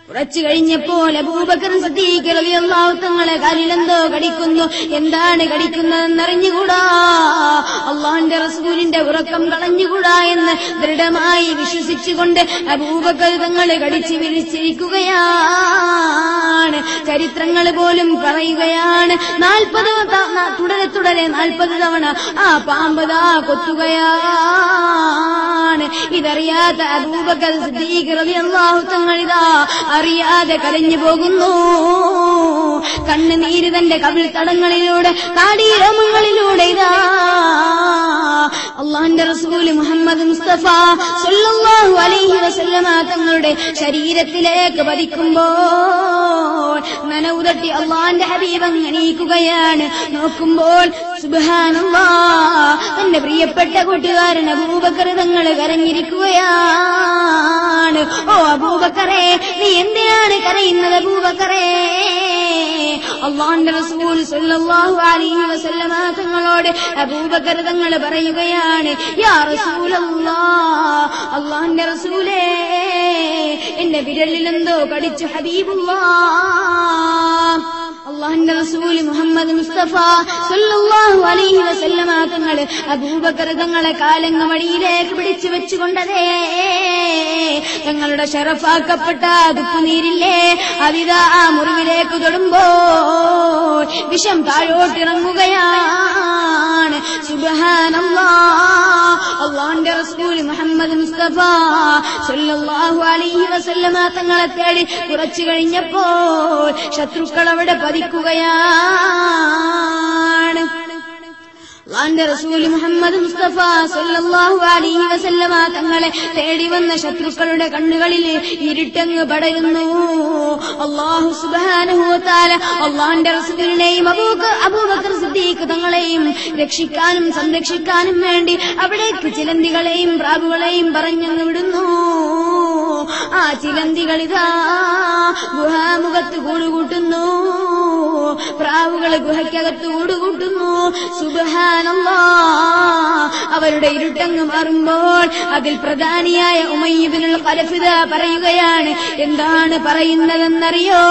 കുറച്ചു കഴിഞ്ഞപ്പോൾ അബൂബക്കർ സിദ്ദീഖ് റളിയല്ലാഹു തങ്ങളെ കാലിലെന്തോ കടിക്കുന്നു. എന്താണ് കടിക്കുന്നതെന്നറിഞ്ഞുകൂടാ. അല്ലാഹുവിന്റെ റസൂലിന്റെ ഉറക്കം കളഞ്ഞുകൂടാ എന്ന് ദൃഢമായി വിശ്വസിച്ചുകൊണ്ട് അബൂബക്കർ തങ്ങളെ കടിച്ചു വിരിച്ചിരിക്കുകയാണ്. ചരിത്രങ്ങൾ പോലും പറയുകയാണ്, 40 തുടരെ 40 തവണ ആ പാമ്പതാ കൊത്തുകയാണ്. ഇതറിയാത്ത അബൂബക്കർ സിദ്ദീഖ് റളിയല്ലാഹു തങ്ങളിതാ അറിയാതെ കരഞ്ഞു പോകുന്നു. കണ്ണുനീര് തന്റെ കവിൾ തടങ്ങളിലൂടെ താടിരോമങ്ങളിലൂടെ ഇതാ അല്ലാഹുവിന്റെ റസൂല് മുഹമ്മദ് മുസ്തഫ സ്വല്ലല്ലാഹു അലൈഹി വസല്ലമ തങ്ങളുടെ ശരീരത്തിലേക്ക് പതിക്കുമ്പോൾ നനവ് തട്ടി അല്ലാഹുവിന്റെ ഹബീബ് എണീക്കുകയാണ്. നോക്കുമ്പോൾ സുബ്ഹാനല്ലാഹ്, തന്റെ പ്രിയപ്പെട്ട കൂട്ടുകാരൻ അബൂബക്കർ തങ്ങൾ കരഞ്ഞിരിക്കുകയാണ്. ഓ അബൂബക്കറേ, നീ എന്തിനാണ് കരയുന്നത്? അബൂബക്കറേ, അല്ലാഹുവിന്റെ റസൂൽ സ്വല്ലല്ലാഹു അലൈഹി വസല്ലമ തങ്ങളോട് അബൂബക്കർ തങ്ങൾ പറയുകയാണ്, യാ റസൂലല്ലാഹ്, അല്ലാഹുവിന്റെ റസൂലേ, എന്റെ വിരലിലെന്തോ കടിച്ചു ഹബീബുല്ലാഹ്. അല്ലാഹുവിന്റെ റസൂൽ മുഹമ്മദ് മുസ്തഫ സ്വല്ലല്ലാഹു അലൈഹി വസല്ലമ തങ്ങൾ അബൂബക്കർ തങ്ങളെ കാലങ്ങ മടിയിലേക്ക് പിടിച്ചു വെച്ചുകൊണ്ടതേ തങ്ങളുടെ ശറഫാക്കപ്പെട്ട ദുഃഖുനീരില്ലേ അതിതാ ആ മുറിവിലേക്ക് തൊടുമ്പോൾ വിഷം താഴോട്ടിറങ്ങുകയാണ്. സുബ്ഹാനല്ലാഹ്, അല്ലാഹുവിന്റെ റസൂൽ മുഹമ്മദ് മുസ്തഫ സ്വല്ലല്ലാഹു അലൈഹി വസല്ലമ തങ്ങളെ തേടി കുറച്ചു കഴിഞ്ഞപ്പോൾ ശത്രുക്കൾ അവിടെ പതിക്കുകയാണ്. അല്ലാഹുവിന്റെ റസൂൽ മുഹമ്മദ് മുസ്തഫ സ്വല്ലല്ലാഹു അലൈഹി വസല്ലമ തങ്ങളെ തേടി വന്ന ശത്രുക്കളുടെ കണ്ണുകളിൽ ഇരുട്ടങ്ങ് പടരുന്നു. അല്ലാഹു സുബ്ഹാനഹു വ തആല അല്ലാഹുവിന്റെ റസൂലിനെയും അബൂബക്കർ സിദ്ദീഖ് തങ്ങളെയും രക്ഷിക്കാനും സംരക്ഷിക്കാനും വേണ്ടി അവിടേക്ക് ചിലന്തികളെയും പ്രാവുകളെയും പറഞ്ഞങ്ങ് വിടുന്നു. ആ ചിലന്തികളിതാ ഗുഹാമുഖത്ത് കൂടുകൂട്ടുന്നു, പ്രാവുകൾ ഗുഹയ്ക്കകത്ത് കൂടുകൂട്ടുന്നു. സുബ്ഹാനല്ലാഹ്. അവരുടെ ഇരുട്ടങ്ങ് മാറുമ്പോൾ അതിൽ പ്രധാനിയായ ഉമയ്യ ഇബ്നുൽ ഖലഫ് പറയുകയാണ്. എന്താണ് പറയുന്നതെന്നറിയോ?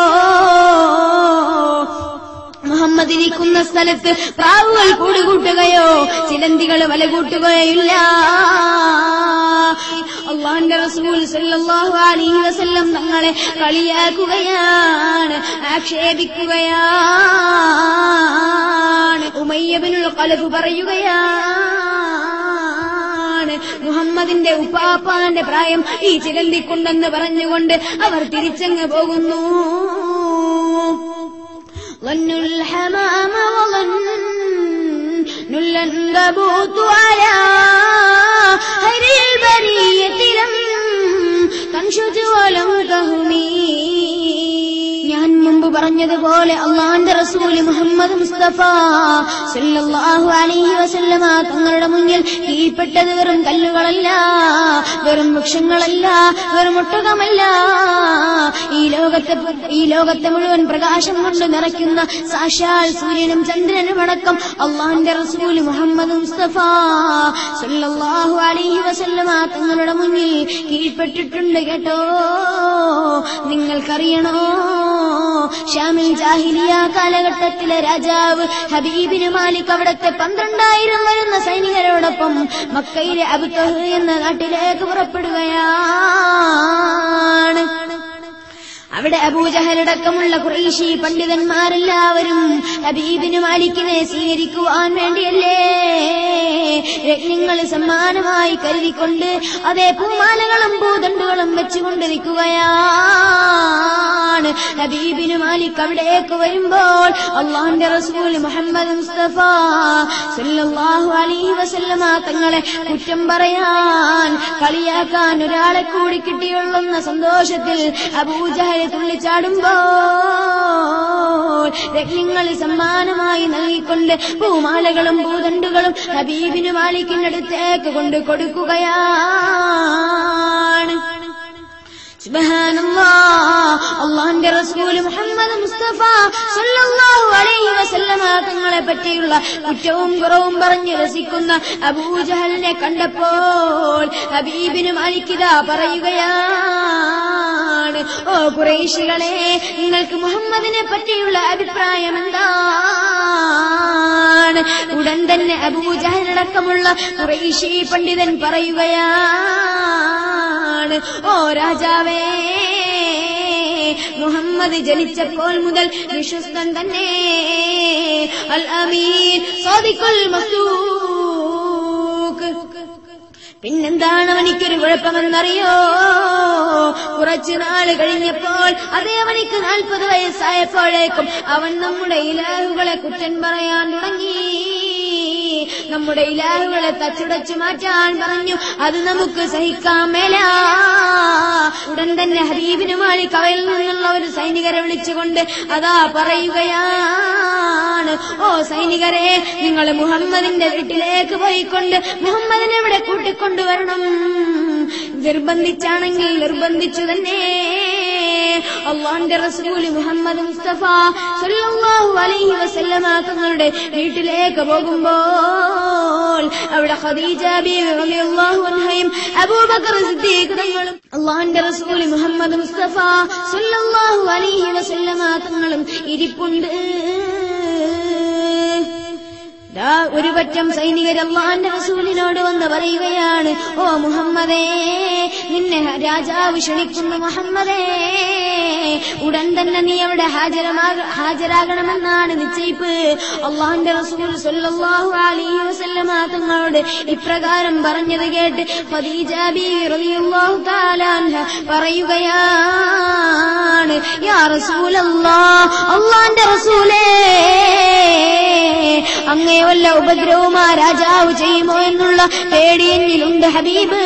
മുഹമ്മദ് ഇരിക്കുന്ന സ്ഥലത്ത് പ്രാവുകൾ കൂടുകൂട്ടുകയോ ചിലന്തികൾ വലകൂട്ടുകയില്ല. അല്ലാഹുവിന്റെ റസൂൽ സല്ലല്ലാഹു അലൈഹി വസല്ലം തങ്ങളെ കളിയാക്കുകയാണ്, ആക്ഷേപിക്കുകയാണ്. ഉമയ്യ ഇബ്നുൽ ഖലഫ് പറയുകയാണ്, മുഹമ്മദിന്റെ ഉപ്പാപ്പാന്റെ പ്രായം ഈ ചിലന്തിക്കുണ്ടെന്ന് പറഞ്ഞുകൊണ്ട് അവർ തിരിച്ചങ്ങ് പോകുന്നു. ظن الحمام وظن العنكبوت على خير البرية لم تنشج ولم تهمي. ഞാൻ മുമ്പ് പറഞ്ഞതുപോലെ അല്ലാഹുവിന്റെ റസൂൽ മുഹമ്മദ് മുസ്തഫ സല്ലല്ലാഹു അലൈഹി വസല്ലമ തങ്ങളുടെ മുന്നിൽ കീഴ്പ്പെട്ടത് വെറും കല്ലുകളല്ല, വെറും വൃക്ഷങ്ങളല്ല, വെറും ഒട്ടകമല്ല. ഈ ലോകത്തെ മുഴുവൻ പ്രകാശം കൊണ്ട് നിറയ്ക്കുന്ന സാക്ഷാൽ സൂര്യനും ചന്ദ്രനും അടക്കം അല്ലാഹുവിന്റെ റസൂൽ മുഹമ്മദ് മുസ്തഫ സല്ലല്ലാഹു അലൈഹി വസല്ലമ തങ്ങളുടെ മുന്നിൽ കീഴ്പ്പെട്ടിട്ടുണ്ട് കേട്ടോ. നിങ്ങൾക്കറിയണോ, ഷാമിൽ ജാഹിലിയ കാലഘട്ടത്തിലെ രാജാവ് ഹബീബിന് മാലിക് അവിടത്തെ 12,000 വരുന്ന സൈനികരോടൊപ്പം മക്കയിലെ അബ്തഹ് എന്ന നാട്ടിലേക്ക് പുറപ്പെടുകയാണ്. അവിടെ അബൂജഹലടക്കമുള്ള ഖുറൈശി പണ്ഡിതന്മാരെല്ലാവരും ഹബീബിന് മാലിക്കിനെ സ്വീകരിക്കുവാൻ വേണ്ടിയല്ലേ രത്നങ്ങൾ സമ്മാനമായി കരുതിക്കൊണ്ട് അതേ പൂമാലകളും പൂതണ്ടുകളും വെച്ചുകൊണ്ടിരിക്കുകയാണ്. ഹബീബിന് മാലിക് അവിടേക്ക് വരുമ്പോൾ അല്ലാഹുവിന്റെ റസൂൽ മുഹമ്മദ് മുസ്തഫ സല്ലല്ലാഹു അലൈഹി വസല്ലമ തങ്ങളെ കുറ്റം പറയാൻ, കളിയാക്കാൻ ഒരാളെ കൂടി കിട്ടിയുള്ളെന്ന സന്തോഷത്തിൽ അബൂജഹൽ തുള്ളിച്ചാടുമ്പോൾ രത്നങ്ങൾ സമ്മാനമായി നൽകിക്കൊണ്ട് പൂമാലകളും പൂതണ്ടുകളും ഹബീബിന് മാലിക്കിനടുത്തേക്ക് കൊണ്ട് കൊടുക്കുകയാണ്. സുബ്ഹാനല്ലാഹ്. അല്ലാഹുവിന്റെ റസൂൽ മുഹമ്മദ് മുസ്തഫ സല്ലല്ലാഹു അലൈഹി വസല്ലമ തങ്ങളെ പറ്റിയുള്ള കുറ്റവും കുറവും പറഞ്ഞു രസിക്കുന്ന അബൂജഹലിനെ കണ്ടപ്പോൾ ഹബീബിന് മാലിക് ഇതാ പറയുകയാണ്, ഓ ഖുറൈശികളെ, നിങ്ങൾക്ക് മുഹമ്മദിനെ പറ്റിയുള്ള അഭിപ്രായം എന്താണ്? ഉടൻ തന്നെ അബൂജഹലടക്കമുള്ള ഖുറൈശി പണ്ഡിതൻ പറയുകയാണ്, ഓ രാജാവേ, മുഹമ്മദ് ജനിച്ചപ്പോൾ മുതൽ വിശ്വസ്തൻ തന്നെ, അൽ അമീൻ സാദിഖുൽ മസ്ദൂഖ്. പിന്നെന്താണ് അവനിക്കൊരു കുഴപ്പമെന്നറിയോ? കുറച്ചു നാൾ കഴിഞ്ഞപ്പോൾ അതേ അവനിക്ക് 40 വയസ്സായപ്പോഴേക്കും അവൻ നമ്മുടെ ഇലാഹുകളെ കുറ്റം പറയാൻ തുടങ്ങി. നമ്മുടെ ഇലാഹുകളെ തച്ചുടച്ചു മാറ്റാൻ പറഞ്ഞു. അത് നമുക്ക് സഹിക്കാൻ മേല. ഉടൻ തന്നെ ഹബീബിന് മാലിക് അവയിൽ നിന്നുള്ള ഒരു സൈനികരെ വിളിച്ചുകൊണ്ട് അതാ പറയുകയാണ്, ഓ സൈനികരെ, നിങ്ങൾ മുഹമ്മദിന്റെ വീട്ടിലേക്ക് പോയിക്കൊണ്ട് മുഹമ്മദിനെ ഇവിടെ കൂട്ടിക്കൊണ്ടുവരണം. നിർബന്ധിച്ചാണെങ്കിൽ നിർബന്ധിച്ചു തന്നെ. അല്ലാഹുവിന്റെ റസൂൽ മുഹമ്മദ് മുസ്തഫ സല്ലല്ലാഹു അലൈഹി വസല്ലമ തങ്ങളുടെ വീട്ടിലേക്ക് പോകുമ്പോൾ അവിടെ ഖദീജ ബീവി റളിയല്ലാഹു അൻഹയും അബൂബക്കർ സിദ്ദീഖ് തങ്ങളും അല്ലാഹുവിന്റെ റസൂൽ മുഹമ്മദ് മുസ്തഫ സല്ലല്ലാഹു അലൈഹി വസല്ലമ തങ്ങളും ഇരിപ്പുണ്ട്. ഒരു പറ്റം സൈനികർ അല്ലാഹുവിന്റെ റസൂലിനോട് വന്ന് പറയുകയാണ്, ഓ മുഹമ്മദേ, നിന്നെ രാജാവ് ക്ഷണിക്കുന്നു. മുഹമ്മദേ, ഉടൻ തന്നെ നീ അവിടെ ഹാജരാകണമെന്നാണ് നിശ്ചയിപ്പ്. അല്ലാഹുവിന്റെ റസൂൽ സല്ലല്ലാഹു അലൈഹി വസല്ലമ തങ്ങളോട് ഇപ്രകാരം പറഞ്ഞത് കേട്ട് ഖദീജ ബീവി റളിയല്ലാഹു തആല അൻഹ പറയുകയാണ്, യാ റസൂലല്ലാഹ്, അല്ലാഹുവിന്റെ റസൂലേ, അങ്ങേ വല്ല ഉപദ്രവവും ആ രാജാവ് ചെയ്യുമോ എന്നുള്ള പേടി എന്നിലുണ്ട് ഹബീബേ.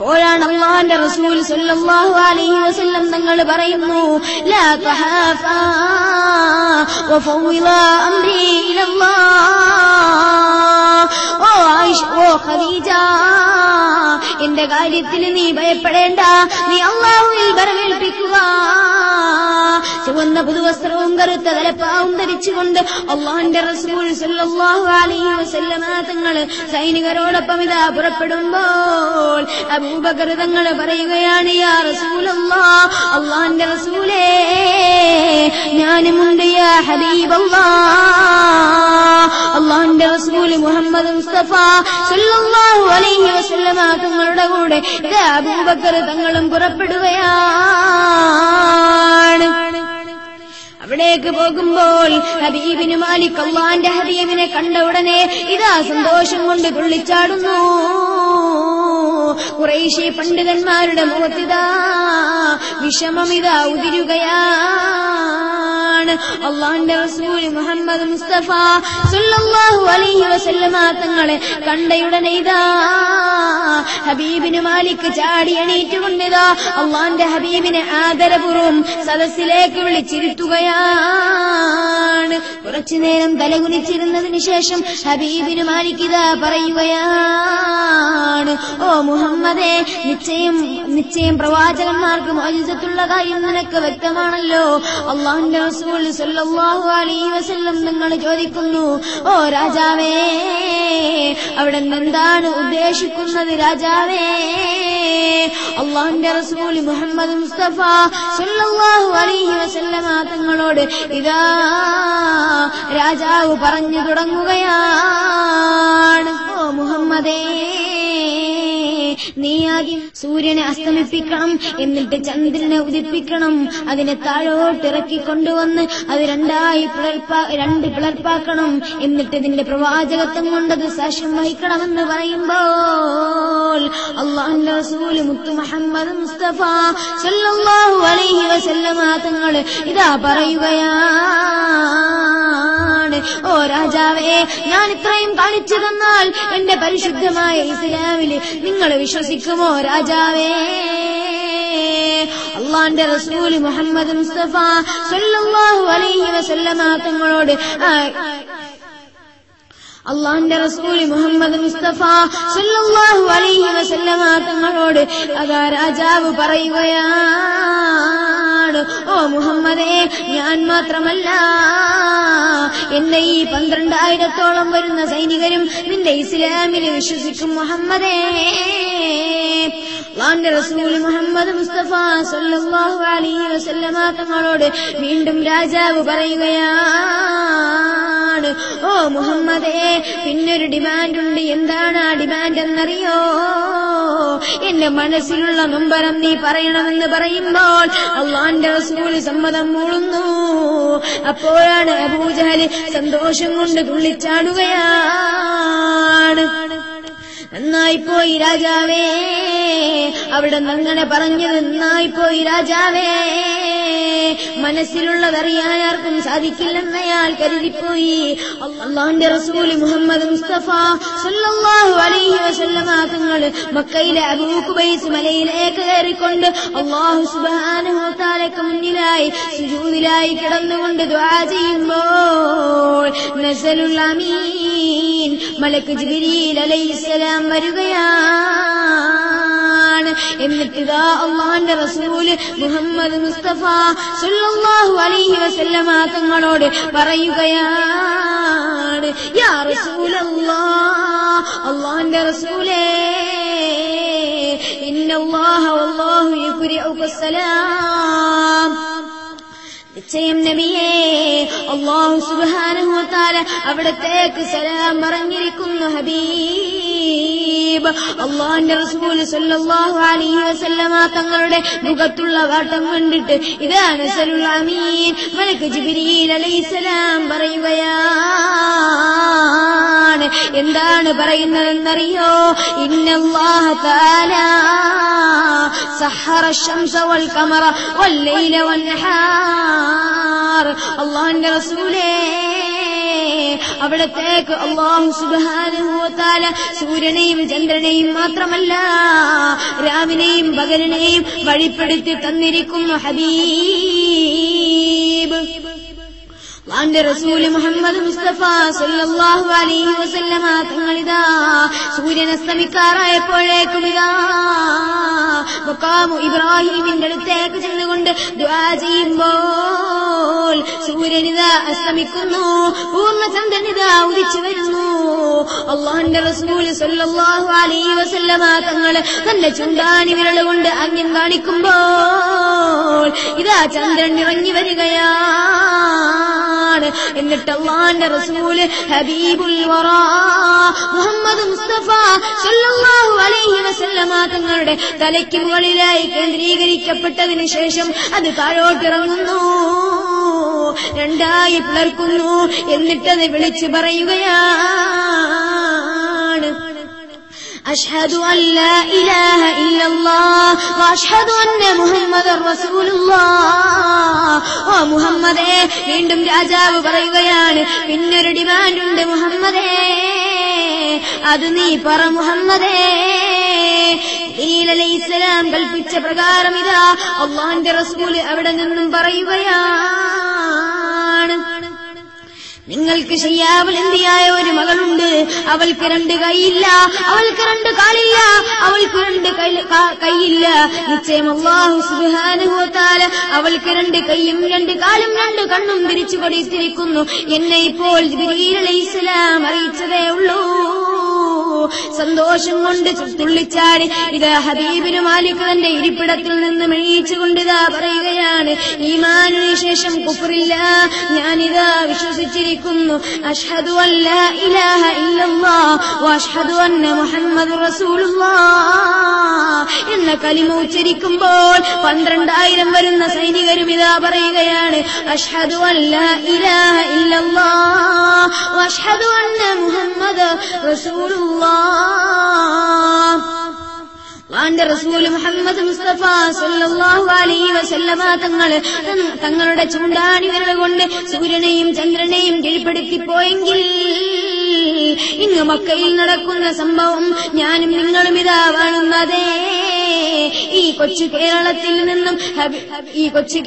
അപ്പോഴാണ് അല്ലാഹുവിന്റെ റസൂൽ സല്ലല്ലാഹു അലൈഹി വസല്ലം തങ്ങൾ പറയുന്നു, ലാ തഹാഫാ വഫൗവിലാ അംരി ഇലല്ലാഹ്. ഓ ആയിഷ, ഓ ഖദീജ, എന്റെ കാര്യത്തിൽ നീ ഭയപ്പെടേണ്ട, നീ അല്ലാഹുവിൽ ബരമേൽപ്പിക്കുക. ചുവന്ന പുതുവസ്ത്രവും കറുത്ത തലപ്പാവും ധരിച്ചുകൊണ്ട് അല്ലാഹുവിന്റെ റസൂൽ സല്ലല്ലാഹു അലൈഹി വസല്ലം തങ്ങൾ സൈനികരോടൊപ്പം ഇതാ പുറപ്പെടുമ്പോൾ അബൂബക്കർ തങ്ങൾ പറയുകയാണ്, യാ റസൂലല്ലാഹ്, അല്ലാഹുവിന്റെ റസൂലേ, ഞാനുമുണ്ട് യാ ഹബീബല്ലാഹ്. അല്ലാഹുവിന്റെ റസൂൽ മുഹമ്മദ് മുസ്തഫ സല്ലല്ലാഹു അലൈഹി വസല്ലം തങ്ങളുടെ കൂടെ ഇതാ അബൂബക്കർ തങ്ങളും പുറപ്പെടുകയാണ്. അവിടേക്ക് പോകുമ്പോൾ ഹബീബിന് മാലിക് അല്ലാഹുവിന്റെ ഹബീബിനെ കണ്ട ഉടനെ ഇതാ സന്തോഷം കൊണ്ട് തുള്ളിച്ചാടുന്നു. ഖുറൈശി പണ്ഡിതന്മാരുടെ മുഖത്തിതാ വിഷമമിതാ ഉതിരുകയാണ്. അല്ലാഹുവിന്റെ റസൂൽ മുഹമ്മദ് മുസ്തഫ സല്ലല്ലാഹു അലൈഹി വസല്ലമ തങ്ങളെ കണ്ടയുടനെ ഇതാ ഹബീബിന് മാലിക് ചാടി എണീറ്റുകൊണ്ടിതാ അല്ലാഹുവിന്റെ ഹബീബിനെ ആദരപൂർവ്വം സദസ്സിലേക്ക് വിളിച്ചിരുത്തുകയാണ്. കുറച്ചുനേരം തലകുനിച്ചിരുന്നതിന് ശേഷം ഹബീബിന് മാലിക് ഇതാ പറയുകയാണ്, ഓ മുഹമ്മദേ, നിശ്ചയം പ്രവാചകന്മാർക്ക് മുഅ്ജിസത്തുള്ള കാര്യം നിനക്ക് വ്യക്തമാണല്ലോ. അല്ലാഹുവിന്റെ റസൂൽ സല്ലല്ലാഹു അലൈഹി വസല്ലം നിങ്ങൾ ചോദിക്കുന്നു, ഓ രാജാവേ, അവിടെ എന്താണ് ഉദ്ദേശിക്കുന്നത് രാജാവേ? അല്ലാഹുവിന്റെ റസൂൽ മുഹമ്മദ് മുസ്തഫ സല്ലല്ലാഹു അലൈഹി വസല്ലം തങ്ങളോട് ഇതാ രാജാവ് പറഞ്ഞു തുടങ്ങുകയാണ്, ഓ മുഹമ്മദേ, നീ ആദ്യം സൂര്യനെ അസ്തമിപ്പിക്കണം, എന്നിട്ട് ചന്ദ്രനെ ഉദിപ്പിക്കണം, അതിനെ താഴോട്ടിറക്കിക്കൊണ്ടുവന്ന് അത് രണ്ട് പിളർപ്പാക്കണം, എന്നിട്ട് ഇതിന്റെ പ്രവാചകത്വം കൊണ്ടത് സാക്ഷ്യം വഹിക്കണമെന്ന് പറയുമ്പോൾ അല്ലാഹുവിന്റെ റസൂൽ മുത്തു മുഹമ്മദ് മുസ്തഫ സല്ലല്ലാഹു അലൈഹി വസല്ലമ തങ്ങൾ ഇതാ പറയുകയാണ്, ഓ രാജാവേ, ഞാൻ ഇത്രയും കാണിച്ചു തന്നാൽ എന്റെ പരിശുദ്ധമായ ഇസ്ലാമിൽ നിങ്ങൾ വിശ്വസിക്കുമോ രാജാവേ? അല്ലാഹുവിന്റെ റസൂൽ മുഹമ്മദ് മുസ്തഫ സല്ലല്ലാഹു അലൈഹി വസല്ലമ തങ്ങളോട് അല്ലാഹുവിന്റെ റസൂൽ മുഹമ്മദ് മുസ്തഫ സല്ലല്ലാഹു അലൈഹി വസല്ലമ തങ്ങളോട് അതാ രാജാവ് പറയുകയാണ്, ഓ മുഹമ്മദേ, ഞാൻ മാത്രമല്ല എന്നെ ഈ 12,000-ഓളം വരുന്ന സൈനികരും നിന്റെ ഇസ്ലാമിൽ വിശ്വസിക്കും മുഹമ്മദേ. അല്ലാഹുവിന്റെ റസൂൽ മുഹമ്മദ് മുസ്തഫ സല്ലല്ലാഹു അലൈഹി വസല്ലമ തങ്ങളോട് വീണ്ടും രാജാവ് പറയുകയാണ്, ഓ മുഹമ്മദേ, പിന്നൊരു ഡിമാൻഡുണ്ട്. എന്താണ് ആ ഡിമാൻഡ് എന്നറിയോ? എന്റെ മനസ്സിലുള്ള നൊമ്പരം നീ പറയണമെന്ന് പറയുമ്പോൾ അല്ലാഹുവിന്റെ റസൂൽ സമ്മതം മൂളുന്നു. അപ്പോഴാണ് അബൂജഹൽ സന്തോഷം കൊണ്ട് തുള്ളിച്ചാടുകയാണ്. നന്നായിപ്പോയി രാജാവേ, അവിടെ അങ്ങനെ പറഞ്ഞത് നന്നായിപ്പോയി രാജാവേ, മനസ്സിലുള്ളതറിയാൻ ആർക്കും സാധിക്കില്ലെന്ന് അയാൾ കരുതിപ്പോയി. അല്ലാഹുവിന്റെ റസൂൽ മുഹമ്മദ് മുസ്തഫ സല്ലല്ലാഹു അലൈഹി വസല്ലമ തങ്ങൾ മക്കയിലെ അബൂ ഖുബൈസ് മലയിലേക്ക് കയറിക്കൊണ്ട് അല്ലാഹു സുബ്ഹാനഹു വ തആലയ്ക്ക് മുന്നിലായി സുജൂദിലായി കിടന്നുകൊണ്ട് ദുആ ചെയ്യുമ്പോൾ നസലുൽ അമീൻ മലക്ക് ജിബ്രീൽ അലൈഹിസ്സലാം വരികയാണ്. എന്നിട്ടിതാ അല്ലാഹുവിന്റെ റസൂൽ മുഹമ്മദ് മുസ്തഫ സല്ലല്ലാഹു അലൈഹി വസല്ലമ തങ്ങളോട് പറയുകയാണ്, യാ റസൂലല്ലാഹ്, അല്ലാഹുവിന്റെ റസൂലേ, ഇന്നല്ലാഹ വല്ലാഹു യുഖരിഉകസ്സലാം. നിശ്ചയം നബിയേ, അല്ലാഹു സുബ്ഹാനഹു വ തആല അവിടത്തേക്ക് സലാം പറഞ്ഞിരിക്കുന്നു. ഹബീബ് അല്ലാഹുവിന്റെ റസൂൽ സല്ലല്ലാഹു അലൈഹി വസല്ലമ തങ്ങളുടെ മുഖത്തുള്ള വാട്ടം കണ്ടിട്ട് ഇതാ നസലുൽ അമീൻ മലക്ക് ജിബ്രീൽ അലൈഹിസ്സലാം പറയുകയാണ്. എന്താണ് പറയുന്നതെന്നറിയോ? ഇന്നല്ലാഹ തആല സഹറ الشمس والقمر والليل والنهار. അല്ലാഹുവിന്റെ റസൂലേ, അവിടത്തേക്ക് അല്ലാഹു സുബ്ഹാനഹു വ തആല സൂര്യനെയും ചന്ദ്രനെയും മാത്രമല്ല രാവിനെയും പകലിനെയും വഴിപ്പെടുത്തി തന്നിരിക്കുന്നു ഹബീബ്. അള്ളാന്റെ റസൂല് മുഹമ്മദ് മുസ്തഫ സല്ലല്ലാഹു അലൈഹി വസല്ലമ തങ്ങളിതാ സൂര്യൻ അസ്തമിക്കാറായപ്പോഴേക്കും ഇതാ മഖാമു ഇബ്രാഹിമിന്റെ അടുത്തേക്ക് ചെന്നുകൊണ്ട് ദുആ ചെയ്യുമ്പോൾ സൂര്യനിതാ അസ്തമിക്കുന്നു, പൂർണ്ണചന്ദ്രനിതാ ഉദിച്ചു വരുന്നു. അള്ളാന്റെ റസൂല് സല്ലല്ലാഹു അലൈഹി വസല്ലമ തങ്ങള് തന്റെ ചുണ്ടാണി വിരലുകൊണ്ട് ആംഗ്യം കാണിക്കുമ്പോൾ ഇതാ ചന്ദ്രൻ ഇറങ്ങി വരികയാണ്. എന്നിട്ട് അല്ലാഹുവിന്റെ റസൂല് ഹബീബുൽ വറാ മുഹമ്മദ് മുസ്തഫ സല്ലല്ലാഹു അലൈഹി വസല്ലമ തങ്ങളുടെ തലയ്ക്ക് മുകളിലായി കേന്ദ്രീകരിക്കപ്പെട്ടതിന് ശേഷം അത് താഴോട്ടിറങ്ങുന്നു, രണ്ടായി പിളർക്കുന്നു. എന്നിട്ടത് വിളിച്ചു പറയുകയാണ് അഷ്ഹദു അൻ ലാ ഇലാഹ ഇല്ലല്ലാഹ് വഅഷ്ഹദു അന്ന മുഹമ്മദർ റസൂലുള്ളാഹ്. ഓ മുഹമ്മദേ, വീണ്ടും രാജാവ് പറയുകയാണ്, പിന്നൊരു ഡിമാൻഡുണ്ട് മുഹമ്മദേ, അത് നീ പറ മുഹമ്മദേ. ജിബ്രീൽ അലൈഹിസ്സലാം കൽപ്പിച്ച പ്രകാരം ഇതാ അല്ലാഹുവിന്റെ റസൂല് അവിടെ നിന്നും പറയുകയാണ്, നിങ്ങൾക്ക് ശയ്യാവലന്തിയായ ഒരു മകളുണ്ട്, അവൾക്ക് 2 കൈയില്ല, അവൾക്ക് 2 കാലില്ല, അവൾക്ക് 2 കൈയില്ല. നിശ്ചയം അല്ലാഹു സുബ്ഹാനഹു വ തആല അവൾക്ക് 2 കൈയും 2 കാലും 2 കണ്ണും തിരിച്ചു കൊടുത്തിരിക്കുന്നു. എന്നെ ഇപ്പോൾ ജിബ്രീൽ അലൈഹിസ്സലാം അറിയിച്ചതേ ഉള്ളൂ. സന്തോഷം കൊണ്ട് തുള്ളിച്ചാടി ഇതാ ഹബീബിന് മാലിക് തന്റെ ഇരിപ്പിടത്തിൽ നിന്ന് എണീച്ചുകൊണ്ട് ഇതാ പറയുകയാണ്, ഈമാനിന് ശേഷം കുഫ്റില്ല, ഞാനിതാ വിശ്വസിച്ചിരിക്കുന്നു. അഷ്ഹദു അൻ ലാ ഇലാഹ ഇല്ലല്ലാഹ് വഅഷ്ഹദു അന്ന മുഹമ്മദുർ റസൂലുള്ളാഹ് എന്ന കലിമ ഉച്ചരിക്കുമ്പോൾ 12,000 വരുന്ന സൈനികരും ഇതാ പറയുകയാണ്, അഷ്ഹദു അൻ ലാ ഇലാഹ ഇല്ലല്ലാഹ് വഅഷ്ഹദു അന്ന മുഹമ്മദുർ റസൂലുള്ളാഹ്. അല്ലാഹുവിന്റെ റസൂൽ മുഹമ്മദ് മുസ്തഫ സല്ലല്ലാഹു അലൈഹി വസല്ലമ തങ്ങളുടെ ചൂണ്ടാണി വിരൽ കൊണ്ട് സൂര്യനെയും ചന്ദ്രനെയും കീഴ്പ്പെടുത്തിപ്പോയെങ്കിൽ ഇന്ന് മക്കയിൽ നടക്കുന്ന സംഭവം ഞാനും നിങ്ങളും ഇതാ കാണുന്നതേ. ഈ കൊച്ചു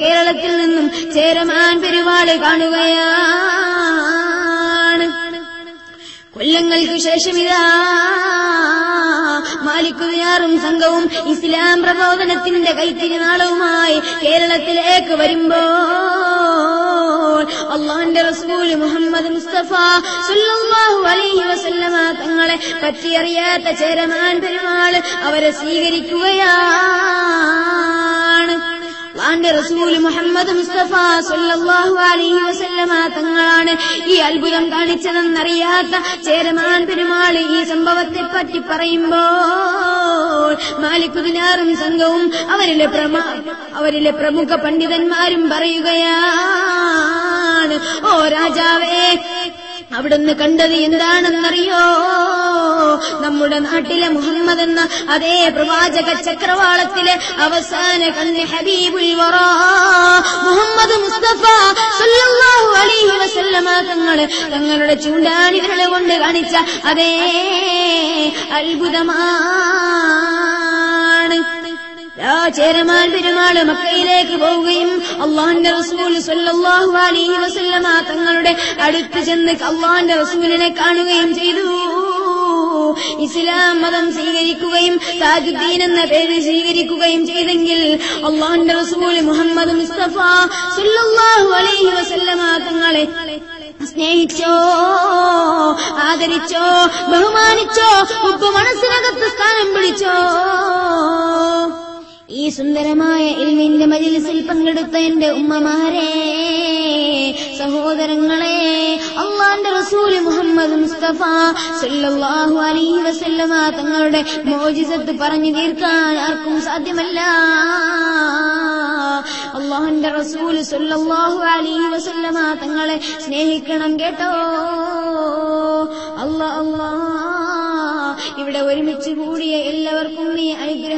കേരളത്തിൽ നിന്നും ചേരമാൻ പെരുവാള് കാണുകയാണ്. കൊല്ലങ്ങൾക്ക് ശേഷം ഇതാ മാലിക് ദിനാറും സംഘവും ഇസ്ലാം പ്രബോധനത്തിന്റെ കൈത്തിരിനാളവുമായി കേരളത്തിലേക്ക് വരുമ്പോൾ അല്ലാഹുവിന്റെ റസൂല് മുഹമ്മദ് മുസ്തഫ സല്ലല്ലാഹു അലൈഹി വസല്ലമ തങ്ങളെ പറ്റിയറിയാത്ത ചേരമാൻ പെരുമാൾ അവരെ സ്വീകരിക്കുകയാണ്. അല്ലാഹുവിന്റെ റസൂല് മുഹമ്മദ് മുസ്തഫ സല്ലല്ലാഹു അലൈഹി വസല്ലമ തങ്ങളാണ് ഈ അത്ഭുതം കാണിച്ചതെന്നറിയാത്ത ചേരമാൻ പെരുമാൾ ഈ സംഭവത്തെ പറ്റി പറയുമ്പോൾ മാലിക് ദിനാറും സംഘവും അവരിലെ പ്രമുഖ പണ്ഡിതന്മാരും പറയുകയാണ്, ഓ രാജാവേ, അവിടുന്ന് കണ്ടത് എന്താണെന്നറിയോ? നമ്മുടെ നാട്ടിലെ മുഹമ്മദ് എന്ന അതേ പ്രവാചക ചക്രവാളത്തിലെ അവസാന കണ്ണ് ഹബീബുൽ വറാ മുഹമ്മദ് മുസ്തഫ സല്ലല്ലാഹു അലൈഹി വസല്ലമ തങ്ങളുടെ ചൂണ്ടാണി വിരൽ കൊണ്ട് കാണിച്ച അതേ അത്ഭുതമാണ്. ചേരമാൻ പെരുമാൾ മക്കയിലേക്ക് പോവുകയും അല്ലാഹുവിന്റെ റസൂൽ സല്ലല്ലാഹു അലൈഹി വസല്ലമ തങ്ങളുടെ അടുത്ത് ചെന്ന് അല്ലാഹുവിന്റെ റസൂലിനെ കാണുകയും ചെയ്തു. ഇസ്ലാം മതം സ്വീകരിക്കുകയും താജുദ്ദീൻ എന്ന പേര് സ്വീകരിക്കുകയും ചെയ്തെങ്കിൽ അല്ലാഹുവിന്റെ റസൂൽ മുഹമ്മദ് മുസ്തഫ സല്ലല്ലാഹു അലൈഹി വസല്ലമ തങ്ങളെ സ്നേഹിച്ചോ, ആദരിച്ചോ, ബഹുമാനിച്ചോ, മനസ്സിനകത്ത് സ്ഥാനം പിടിച്ചോ. ഈ സുന്ദരമായ ഇൽമിന്റെ മജ്‌ലിസിൽ പങ്കെടുത്ത എന്റെ ഉമ്മമാരെ, സഹോദരങ്ങളെ, അല്ലാഹുവിന്റെ റസൂൽ മുഹമ്മദ് മുസ്തഫ സല്ലല്ലാഹു അലൈഹി വസല്ലമ തങ്ങളുടെ മോജിസത്ത് പറഞ്ഞു തീർക്കാൻ ആർക്കും സാധ്യമല്ല. അല്ലാഹുവിന്റെ റസൂൽ സല്ലല്ലാഹു അലൈഹി വസല്ലമ തങ്ങളെ സ്നേഹിക്കണം കേട്ടോ. അല്ലാഹ് ഇവിടെ ഒരുമിച്ച് കൂടിയ എല്ലാവർക്കും നീ അനുഗ്രഹം